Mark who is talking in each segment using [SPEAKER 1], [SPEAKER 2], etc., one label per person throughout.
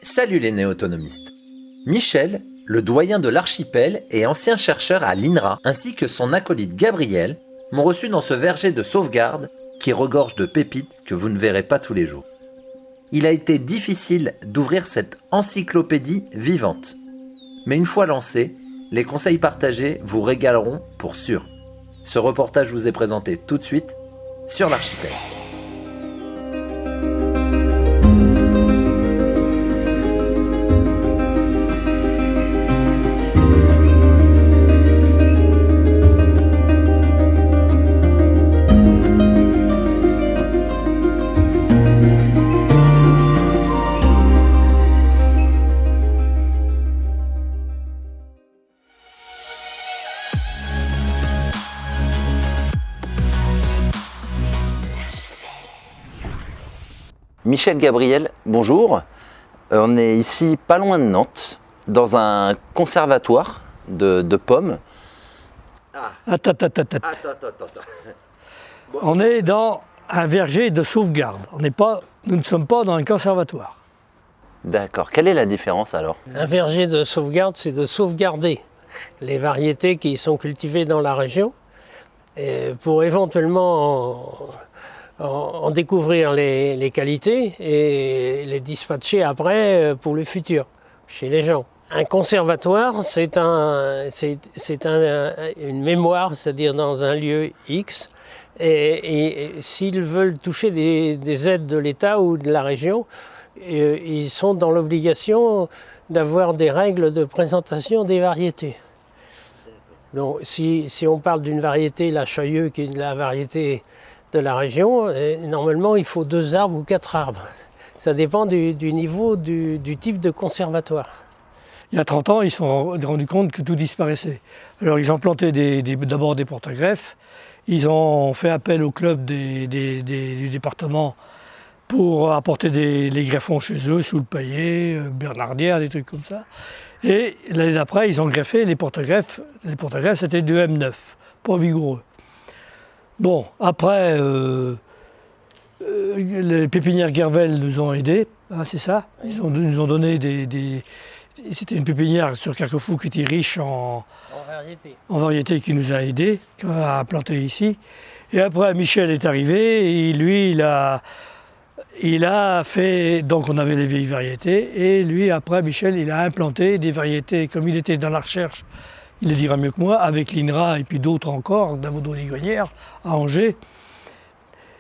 [SPEAKER 1] Salut les néo-autonomistes. Michel, le doyen de l'archipel et ancien chercheur à l'INRA, ainsi que son acolyte Gabriel, m'ont reçu dans ce verger de sauvegarde qui regorge de pépites que vous ne verrez pas tous les jours. Il a été difficile d'ouvrir cette encyclopédie vivante. Mais une fois lancé, les conseils partagés vous régaleront pour sûr. Ce reportage vous est présenté tout de suite sur l'archipel. Michel Gabriel, bonjour. On est ici pas loin de Nantes, dans un conservatoire de pommes.
[SPEAKER 2] Attends.
[SPEAKER 1] Bon.
[SPEAKER 2] On est dans un verger de sauvegarde. Nous ne sommes pas dans un conservatoire.
[SPEAKER 1] D'accord. Quelle est la différence alors?
[SPEAKER 3] Un verger de sauvegarde, c'est de sauvegarder les variétés qui sont cultivées dans la région pour éventuellement en découvrir les qualités et les dispatcher après pour le futur, chez les gens. Un conservatoire, c'est une mémoire, c'est-à-dire dans un lieu X. Et s'ils veulent toucher des aides de l'État ou de la région, ils sont dans l'obligation d'avoir des règles de présentation des variétés. Donc si on parle d'une variété, la Chailleux, qui est la variété de la région, normalement il faut 2 arbres ou 4 arbres. Ça dépend du niveau du type de conservatoire.
[SPEAKER 2] Il y a 30 ans, ils se sont rendus compte que tout disparaissait. Alors ils ont planté d'abord des porte-greffes. Ils ont fait appel au club du département pour apporter les greffons chez eux, sous le paillet, Bernardière, des trucs comme ça. Et l'année d'après, ils ont greffé les porte-greffes. Les porte-greffes, c'était du M9, pas vigoureux. Bon, après, les pépinières Gervel nous ont aidés, hein, c'est ça. Ils nous ont donné c'était une pépinière sur Carquefou qui était riche en variété qui nous a aidés, qu'on a planté ici. Et après, Michel est arrivé et lui, il a fait, donc on avait les vieilles variétés, et lui, après, Michel, il a implanté des variétés, comme il était dans la recherche, il le dira mieux que moi, avec l'INRA et puis d'autres encore, d'Avaudreux-Ligonière, à Angers,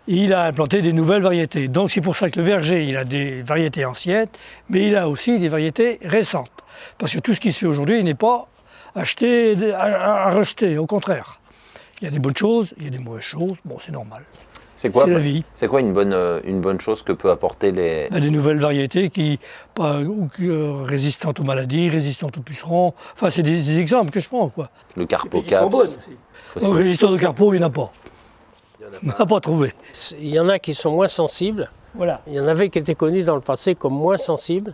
[SPEAKER 2] il a implanté des nouvelles variétés. Donc c'est pour ça que le verger, il a des variétés anciennes, mais il a aussi des variétés récentes. Parce que tout ce qui se fait aujourd'hui n'est pas acheté à rejeter, au contraire. Il y a des bonnes choses, il y a des mauvaises choses, bon c'est normal.
[SPEAKER 1] C'est quoi
[SPEAKER 2] la vie.
[SPEAKER 1] C'est quoi une bonne chose que peut apporter les...
[SPEAKER 2] Des nouvelles variétés résistantes aux maladies, résistantes aux pucerons. Enfin, c'est des exemples que je prends, quoi.
[SPEAKER 1] Le carpo
[SPEAKER 2] Ils sont bonnes aussi. Résistants au carpo, il n'y en a pas. On n'a pas trouvé.
[SPEAKER 3] Il y en a qui sont moins sensibles.
[SPEAKER 2] Voilà.
[SPEAKER 3] Il y en avait qui étaient connus dans le passé comme moins sensibles,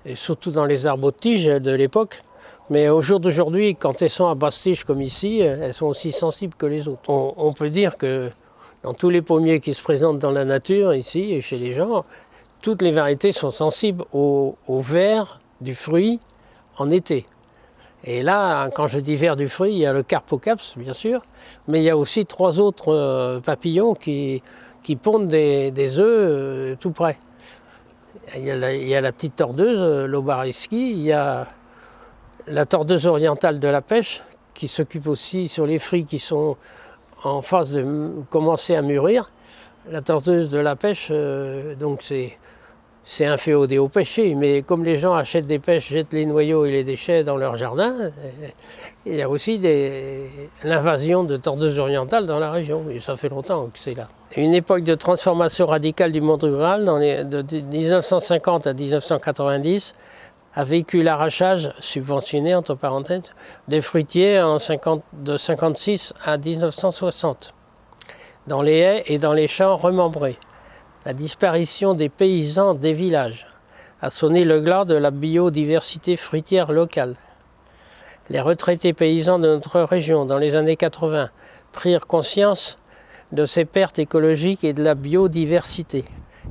[SPEAKER 3] et surtout dans les arbres de tige de l'époque. Mais au jour d'aujourd'hui, quand elles sont à basse tige comme ici, elles sont aussi sensibles que les autres. On peut dire que dans tous les pommiers qui se présentent dans la nature, ici et chez les gens, toutes les variétés sont sensibles au vert du fruit en été. Et là, quand je dis vert du fruit, il y a le Carpocaps, bien sûr, mais il y a aussi 3 autres papillons qui pondent des œufs tout près. Il y a la petite tordeuse, l'Obariski, il y a la tordeuse orientale de la pêche, qui s'occupe aussi sur les fruits qui sont en phase de commencer à mûrir. La tordeuse de la pêche, donc c'est inféodé au pêcher, mais comme les gens achètent des pêches, jettent les noyaux et les déchets dans leur jardin, il y a aussi l'invasion de tordeuses orientales dans la région, et ça fait longtemps que c'est là. Une époque de transformation radicale du monde rural, de 1950 à 1990, a vécu l'arrachage subventionné, entre parenthèses, des fruitiers de 56 à 1960, dans les haies et dans les champs remembrés. La disparition des paysans des villages a sonné le glas de la biodiversité fruitière locale. Les retraités paysans de notre région, dans les années 80, prirent conscience de ces pertes écologiques et de la biodiversité.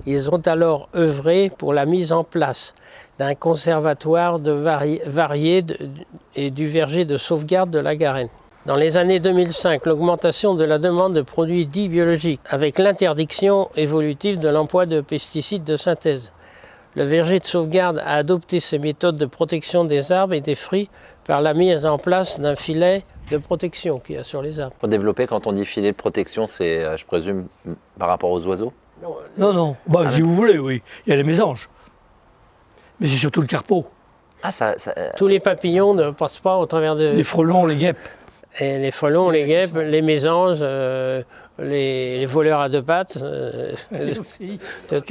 [SPEAKER 3] Ils ont alors œuvré pour la mise en place d'un conservatoire de variés et du verger de sauvegarde de la Garenne. Dans les années 2005, l'augmentation de la demande de produits dits biologiques, avec l'interdiction évolutive de l'emploi de pesticides de synthèse. Le verger de sauvegarde a adopté ces méthodes de protection des arbres et des fruits par la mise en place d'un filet de protection qu'il y a sur les arbres.
[SPEAKER 1] Pour développer, quand on dit filet de protection, c'est, je présume, par rapport aux oiseaux?
[SPEAKER 2] Non. Bah, si vous voulez, oui. Il y a les mésanges. Mais c'est surtout le carpeau.
[SPEAKER 1] Ah,
[SPEAKER 3] Tous les papillons ne passent pas au travers de...
[SPEAKER 2] Les frelons, les guêpes.
[SPEAKER 3] Et les frelons, les guêpes, les mésanges, les voleurs à deux pattes.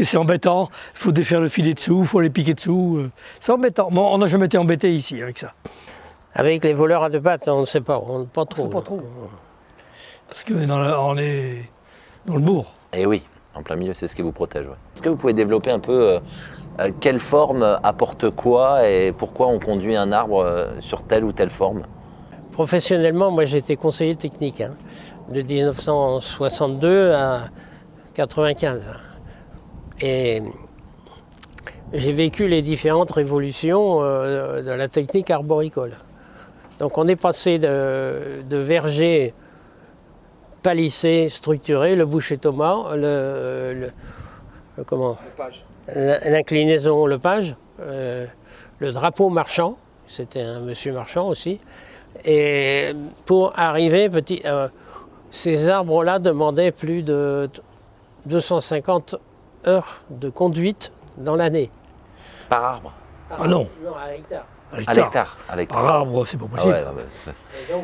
[SPEAKER 2] C'est embêtant. Il faut défaire le filet dessous, il faut les piquer dessous. C'est embêtant. Bon, on n'a jamais été embêté ici avec ça.
[SPEAKER 3] Avec les voleurs à deux pattes, on ne sait pas. Pas trop.
[SPEAKER 2] Pas trop. Parce qu'on est on est dans le bourg.
[SPEAKER 1] Et oui, en plein milieu, c'est ce qui vous protège. Ouais. Est-ce que vous pouvez développer un peu quelle forme apporte quoi et pourquoi on conduit un arbre sur telle ou telle forme?
[SPEAKER 3] Professionnellement, moi j'étais conseiller technique de 1962 à 95. Et j'ai vécu les différentes révolutions de la technique arboricole. Donc on est passé de verger palissé, structuré, le boucher Thomas, l'inclinaison, le page, le drapeau marchand, c'était un monsieur marchand aussi. Et pour arriver, ces arbres-là demandaient plus de 250 heures de conduite dans l'année.
[SPEAKER 1] Par arbre?
[SPEAKER 2] Ah non.
[SPEAKER 3] Non, à l'hectare.
[SPEAKER 1] À l'hectare.
[SPEAKER 2] Par arbre, c'est pas possible.
[SPEAKER 1] Ah ouais,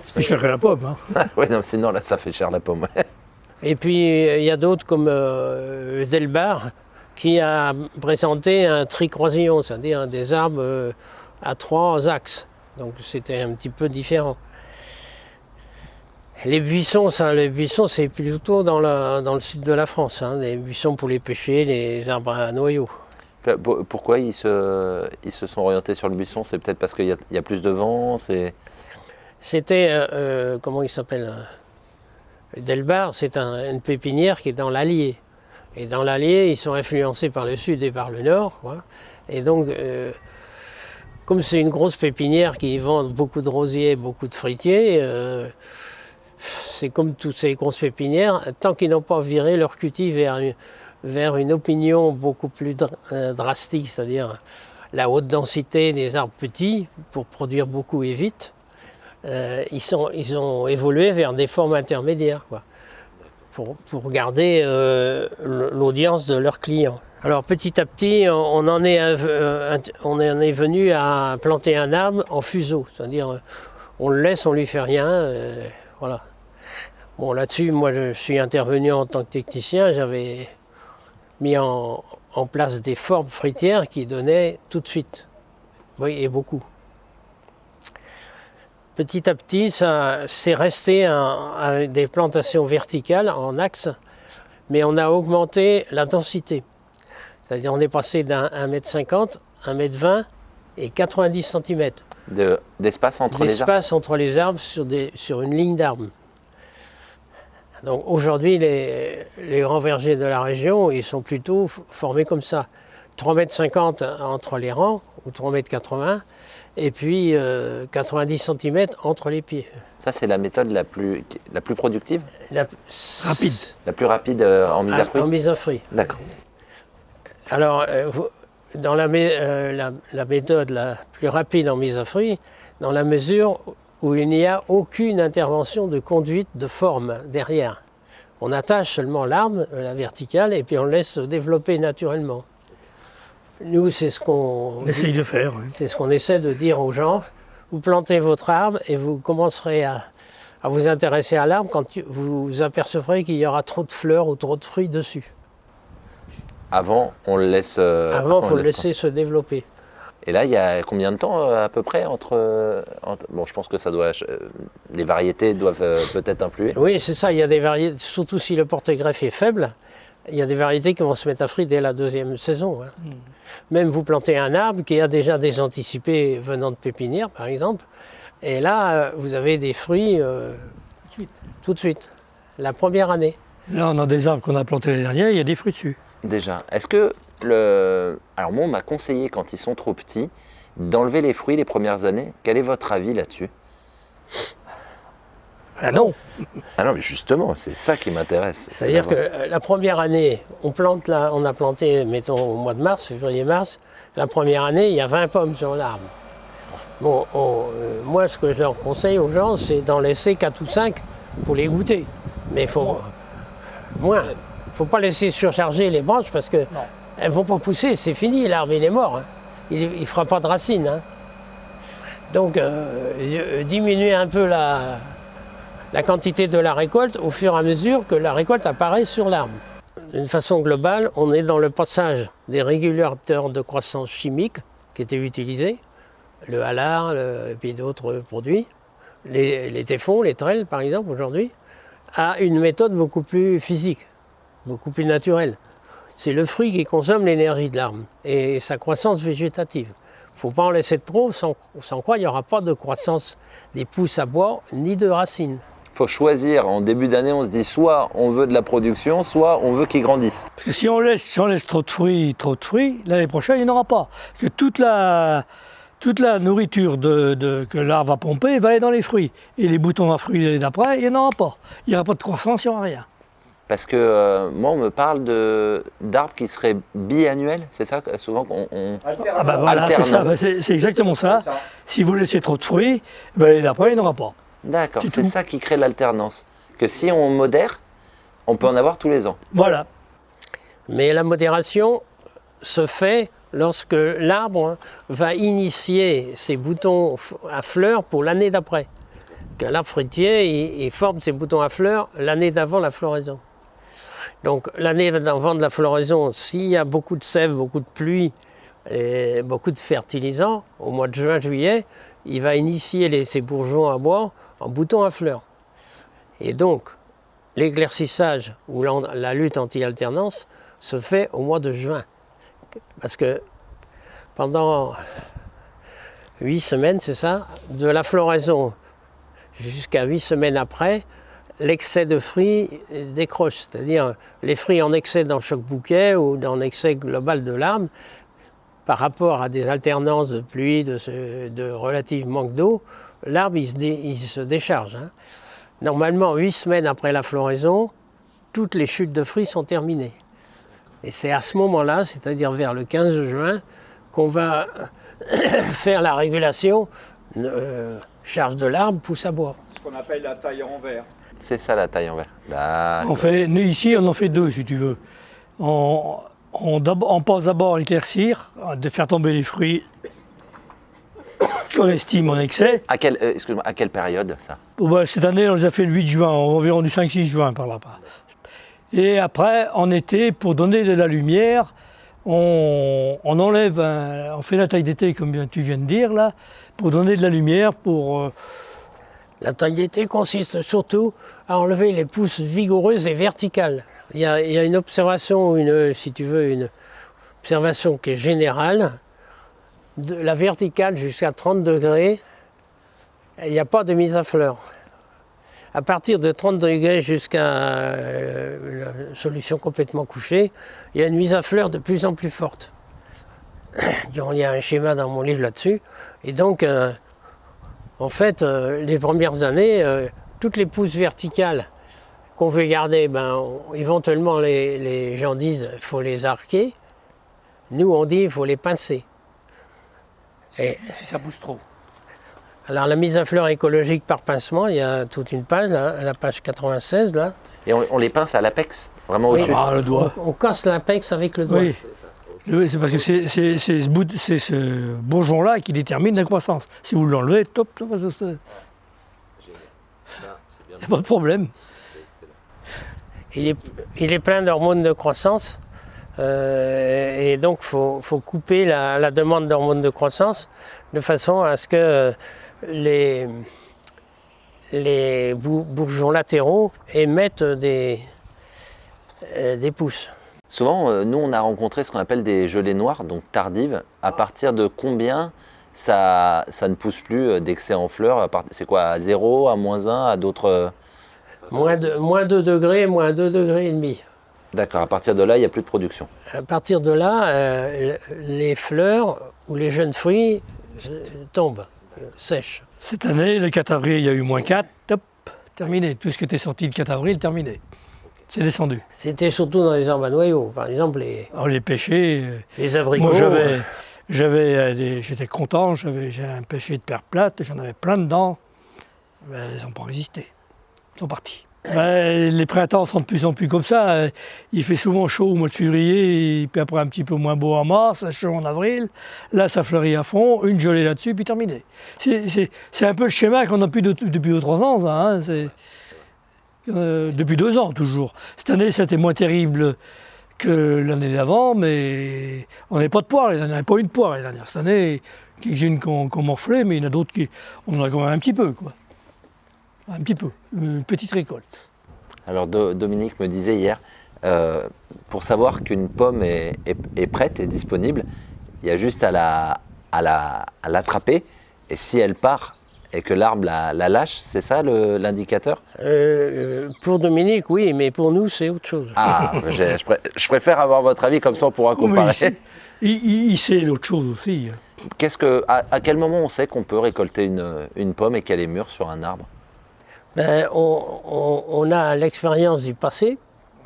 [SPEAKER 2] c'est plus cher que la pomme.
[SPEAKER 1] Oui, non, sinon là, ça fait cher la pomme.
[SPEAKER 3] Et puis, il y a d'autres comme Delbar qui a présenté un tricroisillon, c'est-à-dire des arbres à 3 axes. Donc c'était un petit peu différent. Les buissons, c'est plutôt dans le sud de la France. Les buissons pour les pêcher, les arbres à noyaux.
[SPEAKER 1] Pourquoi ils se sont orientés sur le buisson? C'est peut-être parce qu'il y a plus de vent?
[SPEAKER 3] C'était, comment il s'appelle? Delbar, c'est une pépinière qui est dans l'Allier. Et dans l'Allier, ils sont influencés par le sud et par le nord. Quoi. Et donc... comme c'est une grosse pépinière qui vend beaucoup de rosiers, beaucoup de fruitiers, c'est comme toutes ces grosses pépinières, tant qu'ils n'ont pas viré leur cutie vers une opinion beaucoup plus drastique, c'est-à-dire la haute densité des arbres petits pour produire beaucoup et vite, ils ont évolué vers des formes intermédiaires, quoi, pour garder l'audience de leurs clients. Alors petit à petit, on en est venu à planter un arbre en fuseau, c'est-à-dire on le laisse, on lui fait rien, voilà. Bon là-dessus, moi je suis intervenu en tant que technicien, j'avais mis en place des formes fruitières qui donnaient tout de suite, oui, et beaucoup. Petit à petit, ça s'est resté avec des plantations verticales en axe, mais on a augmenté la densité. C'est-à-dire on est passé d'un 1,50 m, 1,20 m et 90 cm.
[SPEAKER 1] D'espace entre les arbres?
[SPEAKER 3] D'espace entre les arbres sur une ligne d'arbres. Donc aujourd'hui, les grands vergers de la région, ils sont plutôt formés comme ça. 3,50 m entre les rangs, ou 3,80 m, et puis 90 cm entre les pieds.
[SPEAKER 1] Ça, c'est la méthode la plus productive?
[SPEAKER 2] Rapide.
[SPEAKER 1] La plus rapide en mise à fruit?
[SPEAKER 3] En mise à fruit.
[SPEAKER 1] D'accord.
[SPEAKER 3] Alors, dans la méthode la plus rapide en mise à fruit, dans la mesure où il n'y a aucune intervention de conduite de forme derrière. On attache seulement l'arbre, la verticale, et puis on laisse se développer naturellement. Nous, c'est ce qu'on
[SPEAKER 2] essaye de faire. Oui.
[SPEAKER 3] C'est ce qu'on essaie de dire aux gens. Vous plantez votre arbre et vous commencerez à vous intéresser à l'arbre quand vous apercevrez qu'il y aura trop de fleurs ou trop de fruits dessus.
[SPEAKER 1] Avant, on le laisse...
[SPEAKER 3] Avant, il faut le laisser se développer.
[SPEAKER 1] Et là, il y a combien de temps à peu près entre... Bon, je pense que ça doit... les variétés doivent peut-être influer.
[SPEAKER 3] Oui, c'est ça. Il y a des variétés, surtout si le porte-greffe est faible, il y a des variétés qui vont se mettre à fruit dès la deuxième saison. Hein. Même vous plantez un arbre qui a déjà des anticipés venant de pépinière, par exemple, et là, vous avez des fruits tout de suite, la première année.
[SPEAKER 2] Là, on a des arbres qu'on a plantés l'année dernière, il y a des fruits dessus.
[SPEAKER 1] déjà. Est-ce que alors moi, on m'a conseillé quand ils sont trop petits d'enlever les fruits les premières années. Quel est votre avis là-dessus?
[SPEAKER 2] Ah non.
[SPEAKER 1] Ah non, mais justement, c'est ça qui m'intéresse.
[SPEAKER 3] C'est-à-dire que la première année, on a planté, mettons, au mois de mars, février-mars, la première année, il y a 20 pommes sur l'arbre. Bon, moi, ce que je leur conseille aux gens, c'est d'en laisser 4 ou 5 pour les goûter. Mais il faut moins. Il ne faut pas laisser surcharger les branches parce qu'elles ne vont pas pousser, c'est fini, l'arbre il est mort. Hein. Il ne fera pas de racines. Hein. Donc, diminuer un peu la quantité de la récolte au fur et à mesure que la récolte apparaît sur l'arbre. D'une façon globale, on est dans le passage des régulateurs de croissance chimiques qui étaient utilisés, le halar, et puis d'autres produits, les téfons, les trelles par exemple aujourd'hui, à une méthode beaucoup plus physique, beaucoup plus naturelle. C'est le fruit qui consomme l'énergie de l'arbre et sa croissance végétative. Il ne faut pas en laisser trop, sans quoi il n'y aura pas de croissance des pousses à bois ni de racines.
[SPEAKER 1] Il faut choisir. En début d'année, on se dit soit on veut de la production, soit on veut qu'ils grandissent.
[SPEAKER 2] Parce que si on laisse trop de fruits, l'année prochaine, il n'y en aura pas. Parce que toute la nourriture que l'arbre va pomper va aller dans les fruits. Et les boutons à fruits l'année d'après, il n'y en aura pas. Il n'y aura pas de croissance, il n'y aura rien.
[SPEAKER 1] Parce que moi, on me parle d'arbres qui seraient biannuels, c'est ça souvent qu'on
[SPEAKER 2] Ah bah voilà, c'est ça, c'est exactement ça. Si vous laissez trop de fruits, l'année d'après, il n'y en aura pas.
[SPEAKER 1] D'accord, c'est ça qui crée l'alternance. Que si on modère, on peut en avoir tous les ans.
[SPEAKER 2] Voilà.
[SPEAKER 3] Mais la modération se fait lorsque l'arbre va initier ses boutons à fleurs pour l'année d'après. L'arbre fruitier, il forme ses boutons à fleurs l'année d'avant la floraison. Donc l'année d'avant de la floraison, s'il y a beaucoup de sève, beaucoup de pluie et beaucoup de fertilisants, au mois de juin-juillet, il va initier ses bourgeons à bois en boutons à fleurs. Et donc, l'éclaircissage ou la lutte anti-alternance se fait au mois de juin. Parce que pendant 8 semaines, c'est ça, de la floraison jusqu'à 8 semaines après, l'excès de fruits décroche. C'est-à-dire les fruits en excès dans chaque bouquet ou dans l'excès global de l'arbre, par rapport à des alternances de pluie, de relatif manque d'eau, l'arbre il se décharge. Hein. Normalement, 8 semaines après la floraison, toutes les chutes de fruits sont terminées. Et c'est à ce moment-là, c'est-à-dire vers le 15 juin, qu'on va faire la régulation charge de l'arbre, pousse à bois.
[SPEAKER 4] Ce qu'on appelle la taille en verre.
[SPEAKER 1] C'est ça la taille en verre.
[SPEAKER 2] Nous ici, on en fait 2 si tu veux. On pense d'abord à éclaircir, de faire tomber les fruits qu'on estime en excès.
[SPEAKER 1] À quelle période ça?
[SPEAKER 2] Cette année, on les a fait le 8 juin, environ du 5-6 juin par là-bas. Et après, en été, pour donner de la lumière, on enlève, on fait la taille d'été comme tu viens de dire là, pour donner de la lumière,
[SPEAKER 3] La taille d'été consiste surtout à enlever les pousses vigoureuses et verticales. Il y a une observation, si tu veux, une observation qui est générale. De la verticale jusqu'à 30 degrés, il n'y a pas de mise à fleur. À partir de 30 degrés jusqu'à la solution complètement couchée, il y a une mise à fleur de plus en plus forte. Il y a un schéma dans mon livre là-dessus. Et donc, en fait, les premières années, toutes les pousses verticales qu'on veut garder, éventuellement les gens disent qu'il faut les arquer. Nous, on dit qu'il faut les pincer.
[SPEAKER 2] Si ça pousse trop.
[SPEAKER 3] Alors la mise à fleur écologique par pincement, il y a toute une page, là, la page 96 là.
[SPEAKER 1] Et on les pince à l'apex, vraiment
[SPEAKER 3] Oui.
[SPEAKER 1] au-dessus.
[SPEAKER 2] Ah, le doigt.
[SPEAKER 3] On casse l'apex avec le doigt.
[SPEAKER 2] Oui, c'est parce que c'est ce bourgeon-là qui détermine la croissance. Si vous l'enlevez, top, il n'y a pas de problème.
[SPEAKER 3] Il est plein d'hormones de croissance. Et donc, il faut couper la demande d'hormones de croissance de façon à ce que les bourgeons latéraux émettent des pousses.
[SPEAKER 1] Souvent, nous, on a rencontré ce qu'on appelle des gelées noires, donc tardives. À partir de combien ça ne pousse plus d'excès en fleurs? C'est quoi, à 0, à -1, à d'autres...
[SPEAKER 3] Moins 2 degrés, moins 2 degrés et demi.
[SPEAKER 1] D'accord, à partir de là, il n'y a plus de production.
[SPEAKER 3] À partir de là, les fleurs ou les jeunes fruits tombent, sèchent.
[SPEAKER 2] Cette année, le 4 avril, il y a eu -4, top, terminé. Tout ce qui était sorti le 4 avril, terminé. C'est descendu.
[SPEAKER 3] C'était surtout dans les arbres à noyaux, par exemple
[SPEAKER 2] Alors les pêchers,
[SPEAKER 3] les abricots.
[SPEAKER 2] moi j'étais content, j'ai un pêcher de perles plates, j'en avais plein dedans. Ben, ils n'ont pas résisté, ils sont partis. Ben, les printemps sont de plus en plus comme ça. Il fait souvent chaud au mois de février, puis après un petit peu moins beau en mars, chaud en avril. Là, ça fleurit à fond, une gelée là-dessus, puis terminé. C'est un peu le schéma qu'on a depuis 2 ou 3 ans. Ça, hein. Depuis 2 ans toujours. Cette année, c'était moins terrible que l'année d'avant, mais on n'avait pas de poire. On n'avait pas une poire l'année dernière. Cette année, quelques-unes qui ont morflé, mais il y en a d'autres on en a quand même un petit peu, quoi. Un petit peu, une petite récolte.
[SPEAKER 1] Alors Dominique me disait hier, pour savoir qu'une pomme est prête et disponible, il y a juste à l'attraper, et si elle part et que l'arbre la lâche, c'est ça l'indicateur?
[SPEAKER 3] Pour Dominique, oui, mais pour nous, c'est autre chose.
[SPEAKER 1] Ah, je préfère avoir votre avis, comme ça on pourra comparer.
[SPEAKER 2] Il sait l'autre chose aussi.
[SPEAKER 1] À quel moment on sait qu'on peut récolter une pomme et qu'elle est mûre sur un arbre?
[SPEAKER 3] Ben, on a l'expérience du passé.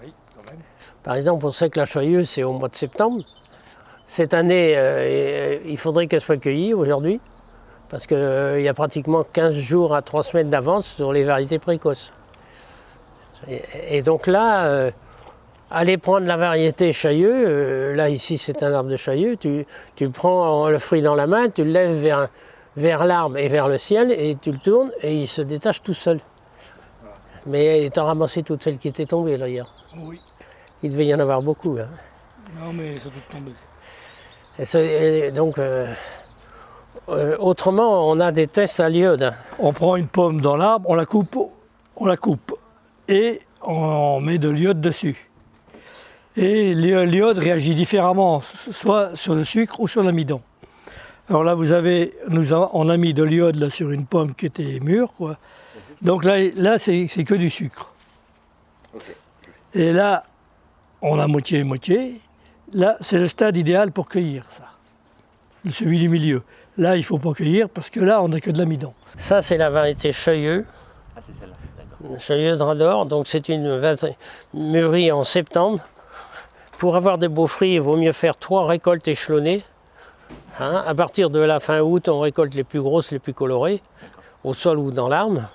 [SPEAKER 2] Oui, quand même.
[SPEAKER 3] Par exemple, on sait que la Chailleuse, c'est au mois de septembre. Cette année, il faudrait qu'elle soit cueillie aujourd'hui, parce qu'il y a pratiquement 15 jours à 3 semaines d'avance sur les variétés précoces. Et donc là, aller prendre la variété Chailleux, là ici c'est un arbre de Chailleux, tu prends le fruit dans la main, tu le lèves vers l'arbre et vers le ciel, et tu le tournes, et il se détache tout seul. Mais tu as ramassé toutes celles qui étaient tombées là hier.
[SPEAKER 2] Oui.
[SPEAKER 3] Il devait y en avoir beaucoup là.
[SPEAKER 2] Non, mais ça doit tomber.
[SPEAKER 3] Et donc, autrement, on a des tests à l'iode.
[SPEAKER 2] On prend une pomme dans l'arbre, on la coupe et on met de l'iode dessus. Et l'iode réagit différemment, soit sur le sucre ou sur l'amidon. Alors là, on a mis de l'iode là, sur une pomme qui était mûre, quoi. Donc là c'est que du sucre.
[SPEAKER 1] Okay.
[SPEAKER 2] Et là, on a moitié. Là, c'est le stade idéal pour cueillir ça. Celui du milieu. Là, il ne faut pas cueillir parce que là, on n'a que de l'amidon.
[SPEAKER 3] Ça, c'est la variété Chailleux.
[SPEAKER 1] Ah, c'est celle-là, d'accord.
[SPEAKER 3] Chailleux Drador, donc c'est une mûrie en septembre. Pour avoir des beaux fruits, il vaut mieux faire 3 récoltes échelonnées. Hein, à partir de la fin août, on récolte les plus grosses, les plus colorées, au sol ou dans l'arbre.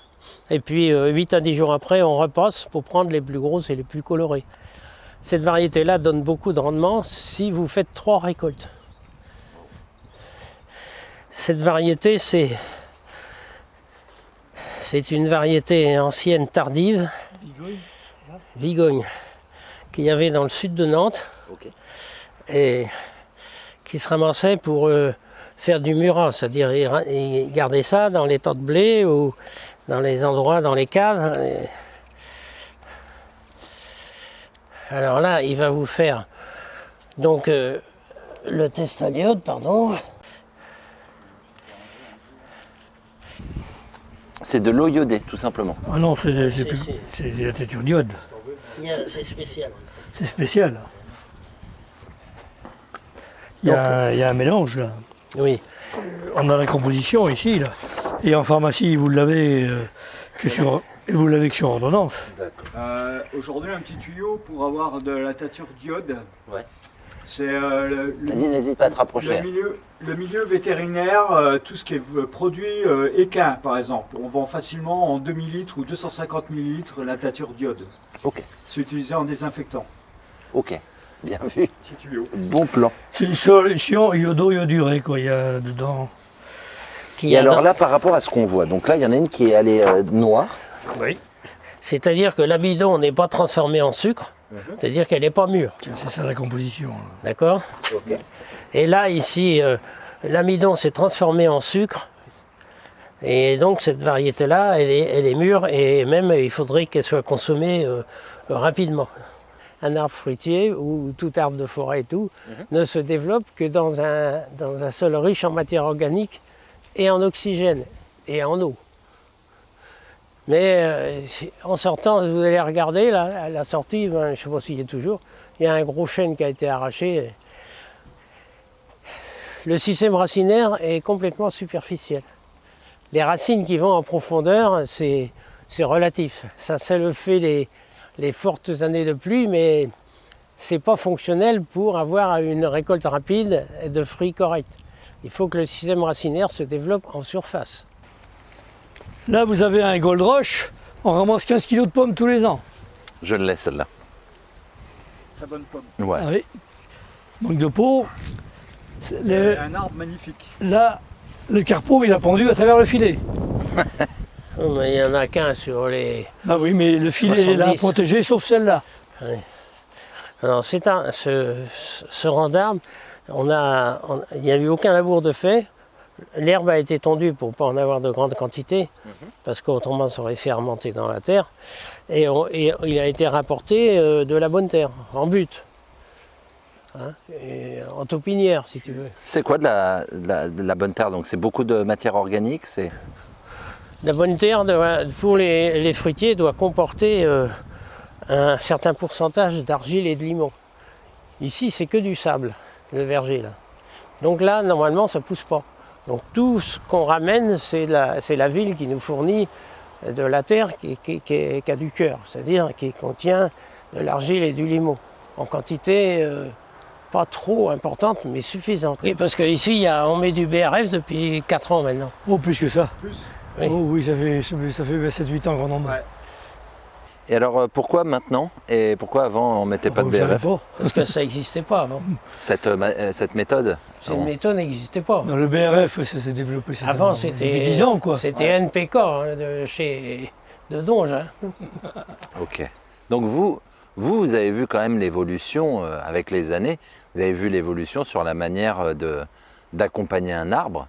[SPEAKER 3] Et puis 8 à 10 jours après, on repasse pour prendre les plus grosses et les plus colorées. Cette variété-là donne beaucoup de rendement si vous faites 3 récoltes. Cette variété, c'est une variété ancienne tardive, Vigogne, qu'il y avait dans le sud de Nantes,
[SPEAKER 1] Okay.
[SPEAKER 3] et qui se ramassait pour faire du murat, c'est-à-dire il gardait ça dans les tas de blé ou dans les endroits, dans les caves. Alors là, il va vous faire donc le test à l'iode, pardon.
[SPEAKER 1] C'est de l'eau iodée, tout simplement.
[SPEAKER 2] Ah non, c'est de la têture d'iode.
[SPEAKER 3] C'est spécial.
[SPEAKER 2] C'est spécial. Il y a un mélange là.
[SPEAKER 3] Oui.
[SPEAKER 2] On a la composition ici là. Et en pharmacie, vous l'avez que sur ordonnance.
[SPEAKER 4] Aujourd'hui, un petit tuyau pour avoir de la tâture d'iode.
[SPEAKER 1] Ouais.
[SPEAKER 4] C'est
[SPEAKER 1] Vas-y, n'hésite pas à te rapprocher.
[SPEAKER 4] le milieu vétérinaire, tout ce qui est produit équin, par exemple. On vend facilement en 2000 litres ou 250 ml la tâture d'iode.
[SPEAKER 1] Ok.
[SPEAKER 4] C'est utilisé en désinfectant.
[SPEAKER 1] Ok, bien vu.
[SPEAKER 4] Petit tuyau.
[SPEAKER 1] Bon plan.
[SPEAKER 2] C'est une solution iodo-iodurée quoi. Il y a dedans.
[SPEAKER 1] Et alors là, par rapport à ce qu'on voit, donc là, il y en a une qui est allée noire.
[SPEAKER 3] Oui. C'est-à-dire que l'amidon n'est pas transformé en sucre, c'est-à-dire qu'elle n'est pas mûre.
[SPEAKER 2] C'est ça la composition.
[SPEAKER 3] D'accord ?
[SPEAKER 1] Ok.
[SPEAKER 3] Et là, ici, l'amidon s'est transformé en sucre. Et donc, cette variété-là, elle est mûre et même, il faudrait qu'elle soit consommée rapidement. Un arbre fruitier ou tout arbre de forêt et tout ne se développe que dans un sol riche en matière organique et en oxygène et en eau. Mais en sortant, vous allez regarder, là, à la sortie, ben, je ne sais pas s'il y est toujours, il y a un gros chêne qui a été arraché. Le système racinaire est complètement superficiel. Les racines qui vont en profondeur, c'est relatif. Ça le fait les fortes années de pluie, mais ce n'est pas fonctionnel pour avoir une récolte rapide et de fruits corrects. Il faut que le système racinaire se développe en surface.
[SPEAKER 2] Là, vous avez un Gold Rush, on ramasse 15 kg de pommes tous les ans.
[SPEAKER 1] Je l'ai celle-là.
[SPEAKER 4] Très bonne pomme.
[SPEAKER 1] Ouais.
[SPEAKER 2] Ah oui. Manque de peau.
[SPEAKER 4] Un arbre magnifique.
[SPEAKER 2] Là, le carpeau, il a pendu à travers le filet.
[SPEAKER 3] Il n'y en a qu'un sur les...
[SPEAKER 2] Ah oui, mais le filet est là
[SPEAKER 3] 70.
[SPEAKER 2] protégé, sauf celle-là.
[SPEAKER 3] Oui. Alors, ce rang d'arbres, il n'y a eu aucun labour de fait. L'herbe a été tondue pour ne pas en avoir de grande quantité, parce qu'autrement ça aurait fermenté dans la terre. Et il a été rapporté de la bonne terre, en butte. Hein, et en taupinière, si tu veux.
[SPEAKER 1] C'est quoi de la bonne terre? Donc c'est beaucoup de matière organique, c'est...
[SPEAKER 3] La bonne terre, pour les fruitiers, doit comporter un certain pourcentage d'argile et de limon. Ici, c'est que du sable, le verger, là. Donc là, normalement, ça ne pousse pas. Donc tout ce qu'on ramène, c'est la ville qui nous fournit de la terre qui a du cœur, c'est-à-dire qui contient de l'argile et du limon, en quantité pas trop importante, mais suffisante. Et parce qu'ici, on met du BRF depuis 4 ans maintenant.
[SPEAKER 2] Oh, plus que ça.
[SPEAKER 4] Plus.
[SPEAKER 3] Oui.
[SPEAKER 2] Oh oui, ça fait 7-8 ans grand nombre.
[SPEAKER 4] Ouais.
[SPEAKER 1] Et alors pourquoi maintenant? Et pourquoi avant on mettait pas de
[SPEAKER 2] Oh, je savais
[SPEAKER 1] BRF?
[SPEAKER 2] pas.
[SPEAKER 3] Parce que ça n'existait pas avant.
[SPEAKER 1] Cette méthode?
[SPEAKER 3] Cette méthode n'existait pas.
[SPEAKER 2] Non, le BRF, ça s'est développé.
[SPEAKER 3] Avant,
[SPEAKER 2] depuis
[SPEAKER 3] c'était
[SPEAKER 2] 10 ans, quoi.
[SPEAKER 3] C'était NPK hein, de Donge. Hein.
[SPEAKER 1] Ok. Donc vous avez vu quand même l'évolution avec les années. Vous avez vu l'évolution sur la manière d'accompagner un arbre.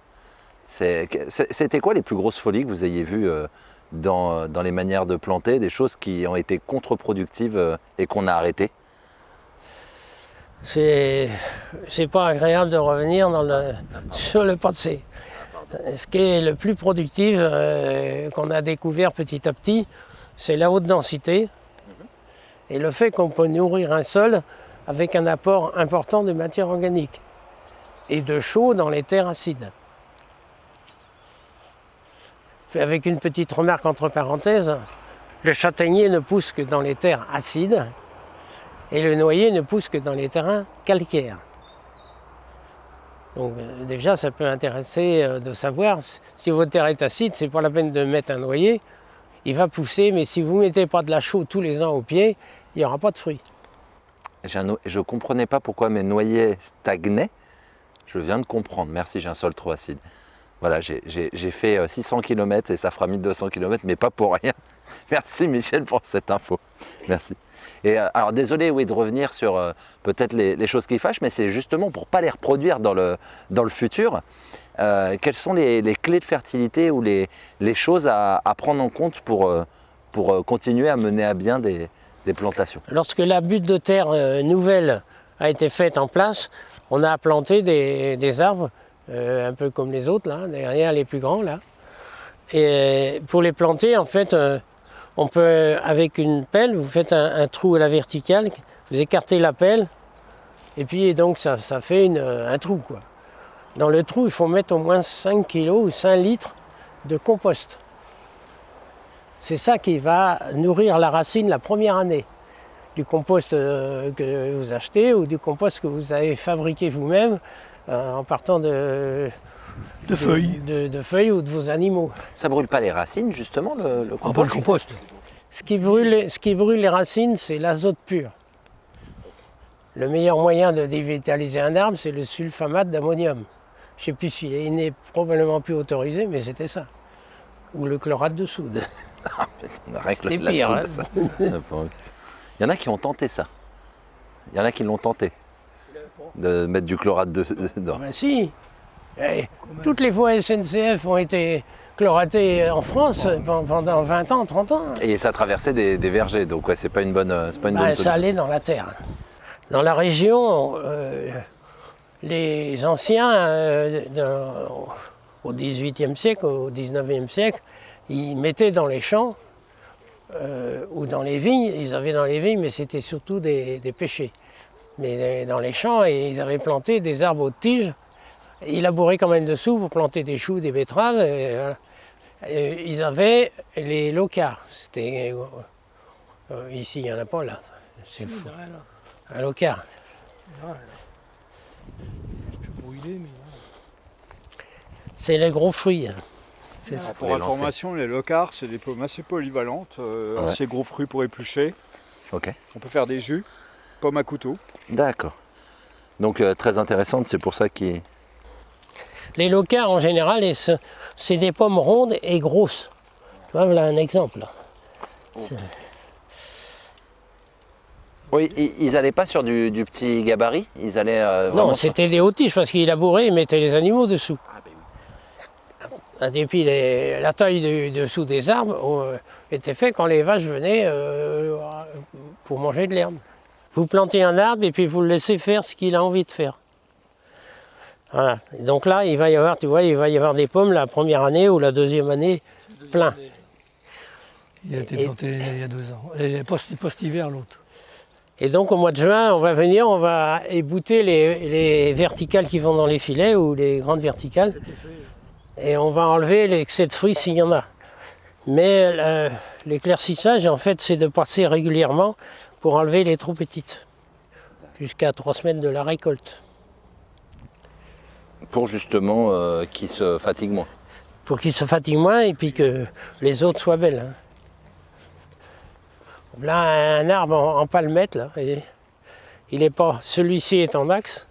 [SPEAKER 1] C'était quoi les plus grosses folies que vous ayez vues dans les manières de planter, des choses qui ont été contre-productives et qu'on a arrêtées?
[SPEAKER 3] C'est pas agréable de revenir sur le passé. Ce qui est le plus productif qu'on a découvert petit à petit, c'est la haute densité et le fait qu'on peut nourrir un sol avec un apport important de matière organique et de chaux dans les terres acides. Avec une petite remarque entre parenthèses, le châtaignier ne pousse que dans les terres acides et le noyer ne pousse que dans les terrains calcaires. Donc déjà, ça peut intéresser de savoir si votre terre est acide, c'est pas la peine de mettre un noyer. Il va pousser, mais si vous ne mettez pas de la chaux tous les ans au pied, il n'y aura pas de fruits.
[SPEAKER 1] Je ne comprenais pas pourquoi mes noyers stagnaient. Je viens de comprendre. Merci, j'ai un sol trop acide. Voilà, j'ai fait 600 km et ça fera 1200 km, mais pas pour rien. Merci Michel pour cette info. Merci. Et alors désolé oui, de revenir sur peut-être les choses qui fâchent, mais c'est justement pour ne pas les reproduire dans le futur. Quelles sont les clés de fertilité ou les choses à prendre en compte pour continuer à mener à bien des plantations?
[SPEAKER 3] Lorsque la butte de terre nouvelle a été faite en place, on a planté des arbres, un peu comme les autres, là, derrière les plus grands. Là. Et pour les planter, en fait, on peut, avec une pelle, vous faites un trou à la verticale, vous écartez la pelle, et puis donc ça fait un trou. Quoi. Dans le trou, il faut mettre au moins 5 kg ou 5 litres de compost. C'est ça qui va nourrir la racine la première année. Du compost que vous achetez ou du compost que vous avez fabriqué vous-même en partant de
[SPEAKER 2] feuilles.
[SPEAKER 3] De feuilles ou de vos animaux.
[SPEAKER 1] Ça brûle pas les racines justement le
[SPEAKER 2] Ah, pas
[SPEAKER 1] compost?
[SPEAKER 2] le compost.
[SPEAKER 3] Ce qui brûle les racines, c'est l'azote pur. Le meilleur moyen de dévitaliser un arbre, c'est le sulfamate d'ammonium. Je ne sais plus s'il n'est probablement plus autorisé, mais c'était ça. Ou le chlorate de soude.
[SPEAKER 1] C'était
[SPEAKER 3] pire. Hein.
[SPEAKER 1] Il y en a qui ont tenté ça. Il y en a qui l'ont tenté. De mettre du chlorate dedans.
[SPEAKER 3] Ben si. Toutes les voies SNCF ont été chloratées en France pendant 20 ans, 30 ans.
[SPEAKER 1] Et ça traversait des vergers, donc ouais, c'est pas une bonne solution.
[SPEAKER 3] Ça allait dans la terre. Dans la région, les anciens, au XVIIIe siècle, au XIXe siècle, ils mettaient dans les champs ou dans les vignes. Ils avaient dans les vignes, mais c'était surtout des pêchers. Mais dans les champs, ils avaient planté des arbres aux tiges. Ils labouraient quand même dessous pour planter des choux, des betteraves. Voilà. Ils avaient les locars. C'était ici, il n'y en a pas là. C'est fou. Un locar. C'est les gros fruits. C'est ça.
[SPEAKER 4] Pour information, les locars, c'est des pommes assez polyvalentes, assez gros fruits pour éplucher.
[SPEAKER 1] Ok.
[SPEAKER 4] On peut faire des jus, pommes à couteau.
[SPEAKER 1] D'accord. Donc très intéressante, c'est pour ça qu'il...
[SPEAKER 3] Les locars, en général, c'est des pommes rondes et grosses. Tu vois, voilà un exemple.
[SPEAKER 1] Oui, ils n'allaient pas sur du petit gabarit, ils allaient
[SPEAKER 3] Non, c'était des hautes tiges parce qu'ils labouraient, ils mettaient les animaux dessous. Et puis la taille dessous des arbres était faite quand les vaches venaient pour manger de l'herbe. Vous plantez un arbre et puis vous le laissez faire ce qu'il a envie de faire. Voilà. Et donc là, il va y avoir, tu vois, il va y avoir des pommes la première année ou la deuxième année, plein.
[SPEAKER 2] Il a été planté il y a 2 ans. Et post-hiver l'autre.
[SPEAKER 3] Et donc au mois de juin, on va venir, on va ébouter les verticales qui vont dans les filets ou les grandes verticales. Et on va enlever l'excès de fruits s'il y en a. Mais l'éclaircissage, en fait, c'est de passer régulièrement pour enlever les trop petites. Jusqu'à 3 semaines de la récolte.
[SPEAKER 1] pour justement qu'ils se fatiguent moins.
[SPEAKER 3] Pour qu'ils se fatiguent moins et puis que les autres soient belles. Hein. Là, un arbre en palmette, là, et il est pas. Celui-ci est en axe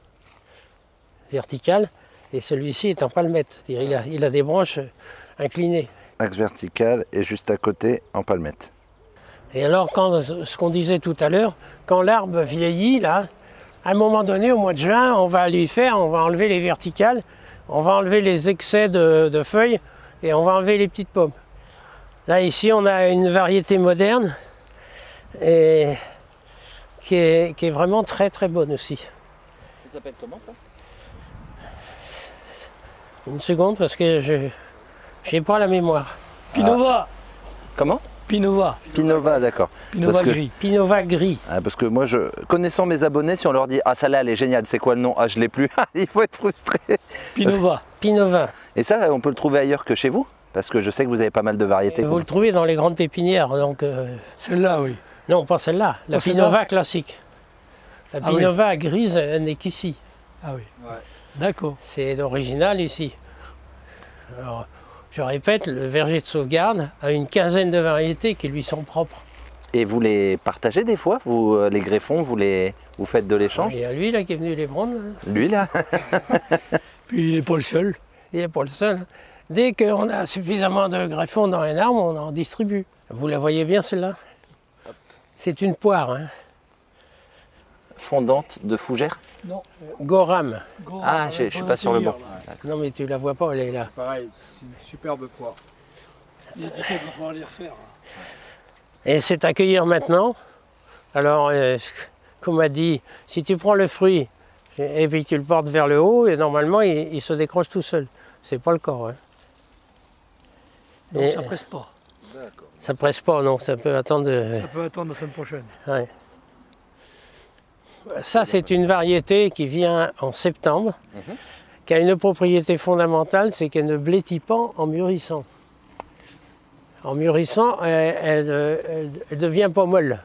[SPEAKER 3] vertical et celui-ci est en palmette. Il a des branches inclinées.
[SPEAKER 1] Axe vertical et juste à côté en palmette.
[SPEAKER 3] Et alors, ce qu'on disait tout à l'heure, quand l'arbre vieillit, là, à un moment donné, au mois de juin, on va enlever les verticales, on va enlever les excès de feuilles et on va enlever les petites pommes. Là, ici, on a une variété moderne et qui est vraiment très très bonne aussi.
[SPEAKER 1] Ça s'appelle comment ça?
[SPEAKER 3] Une seconde parce que je n'ai pas la mémoire.
[SPEAKER 2] Pinova.
[SPEAKER 1] Comment?
[SPEAKER 2] Pinova.
[SPEAKER 1] Pinova, d'accord.
[SPEAKER 2] Pinova gris.
[SPEAKER 3] Pinova gris.
[SPEAKER 1] Parce que moi, connaissant mes abonnés, si on leur dit « Ah, celle-là, elle est géniale, c'est quoi le nom? Ah, je l'ai plus. » Il faut être frustré.
[SPEAKER 2] Pinova.
[SPEAKER 3] Pinova.
[SPEAKER 1] Et ça, on peut le trouver ailleurs que chez vous? Parce que je sais que vous avez pas mal de variétés.
[SPEAKER 3] Vous le trouvez dans les grandes pépinières. Donc,
[SPEAKER 2] Celle-là, oui.
[SPEAKER 3] Non, pas celle-là. La
[SPEAKER 2] Pas celle-là.
[SPEAKER 3] Pinova classique. La
[SPEAKER 2] Ah oui.
[SPEAKER 3] Pinova grise n'est qu'ici.
[SPEAKER 2] Ah oui.
[SPEAKER 4] Ouais.
[SPEAKER 2] D'accord.
[SPEAKER 3] C'est l'original ici. Alors, je répète, le verger de sauvegarde a une quinzaine de variétés qui lui sont propres.
[SPEAKER 1] Et vous les partagez des fois? Vous, les greffons, vous faites de l'échange?
[SPEAKER 3] Il y a lui là qui est venu les prendre.
[SPEAKER 1] Lui, là?
[SPEAKER 2] Puis il n'est pas le seul.
[SPEAKER 3] Il n'est pas le seul. Dès qu'on a suffisamment de greffons dans un arbre, on en distribue. Vous la voyez bien celle-là? C'est une poire. Hein.
[SPEAKER 1] Fondante de fougère?
[SPEAKER 2] Non.
[SPEAKER 3] Goram.
[SPEAKER 1] Ah, je suis pas sur le bon.
[SPEAKER 3] Non mais tu la vois pas, elle est là.
[SPEAKER 4] Pareil, c'est une superbe poire.
[SPEAKER 2] Il va falloir les refaire.
[SPEAKER 3] Et c'est à cueillir maintenant. Alors, comme on m'a dit, si tu prends le fruit et puis tu le portes vers le haut, et normalement il se décroche tout seul. C'est pas le cas. Hein.
[SPEAKER 2] Donc
[SPEAKER 3] Et
[SPEAKER 2] ça presse pas.
[SPEAKER 3] ça presse pas, non, ça peut attendre.
[SPEAKER 2] Ça peut attendre la semaine prochaine.
[SPEAKER 3] Ouais. Ça, c'est une variété qui vient en septembre, qui a une propriété fondamentale, c'est qu'elle ne blétit pas en mûrissant. En mûrissant, elle ne devient pas molle.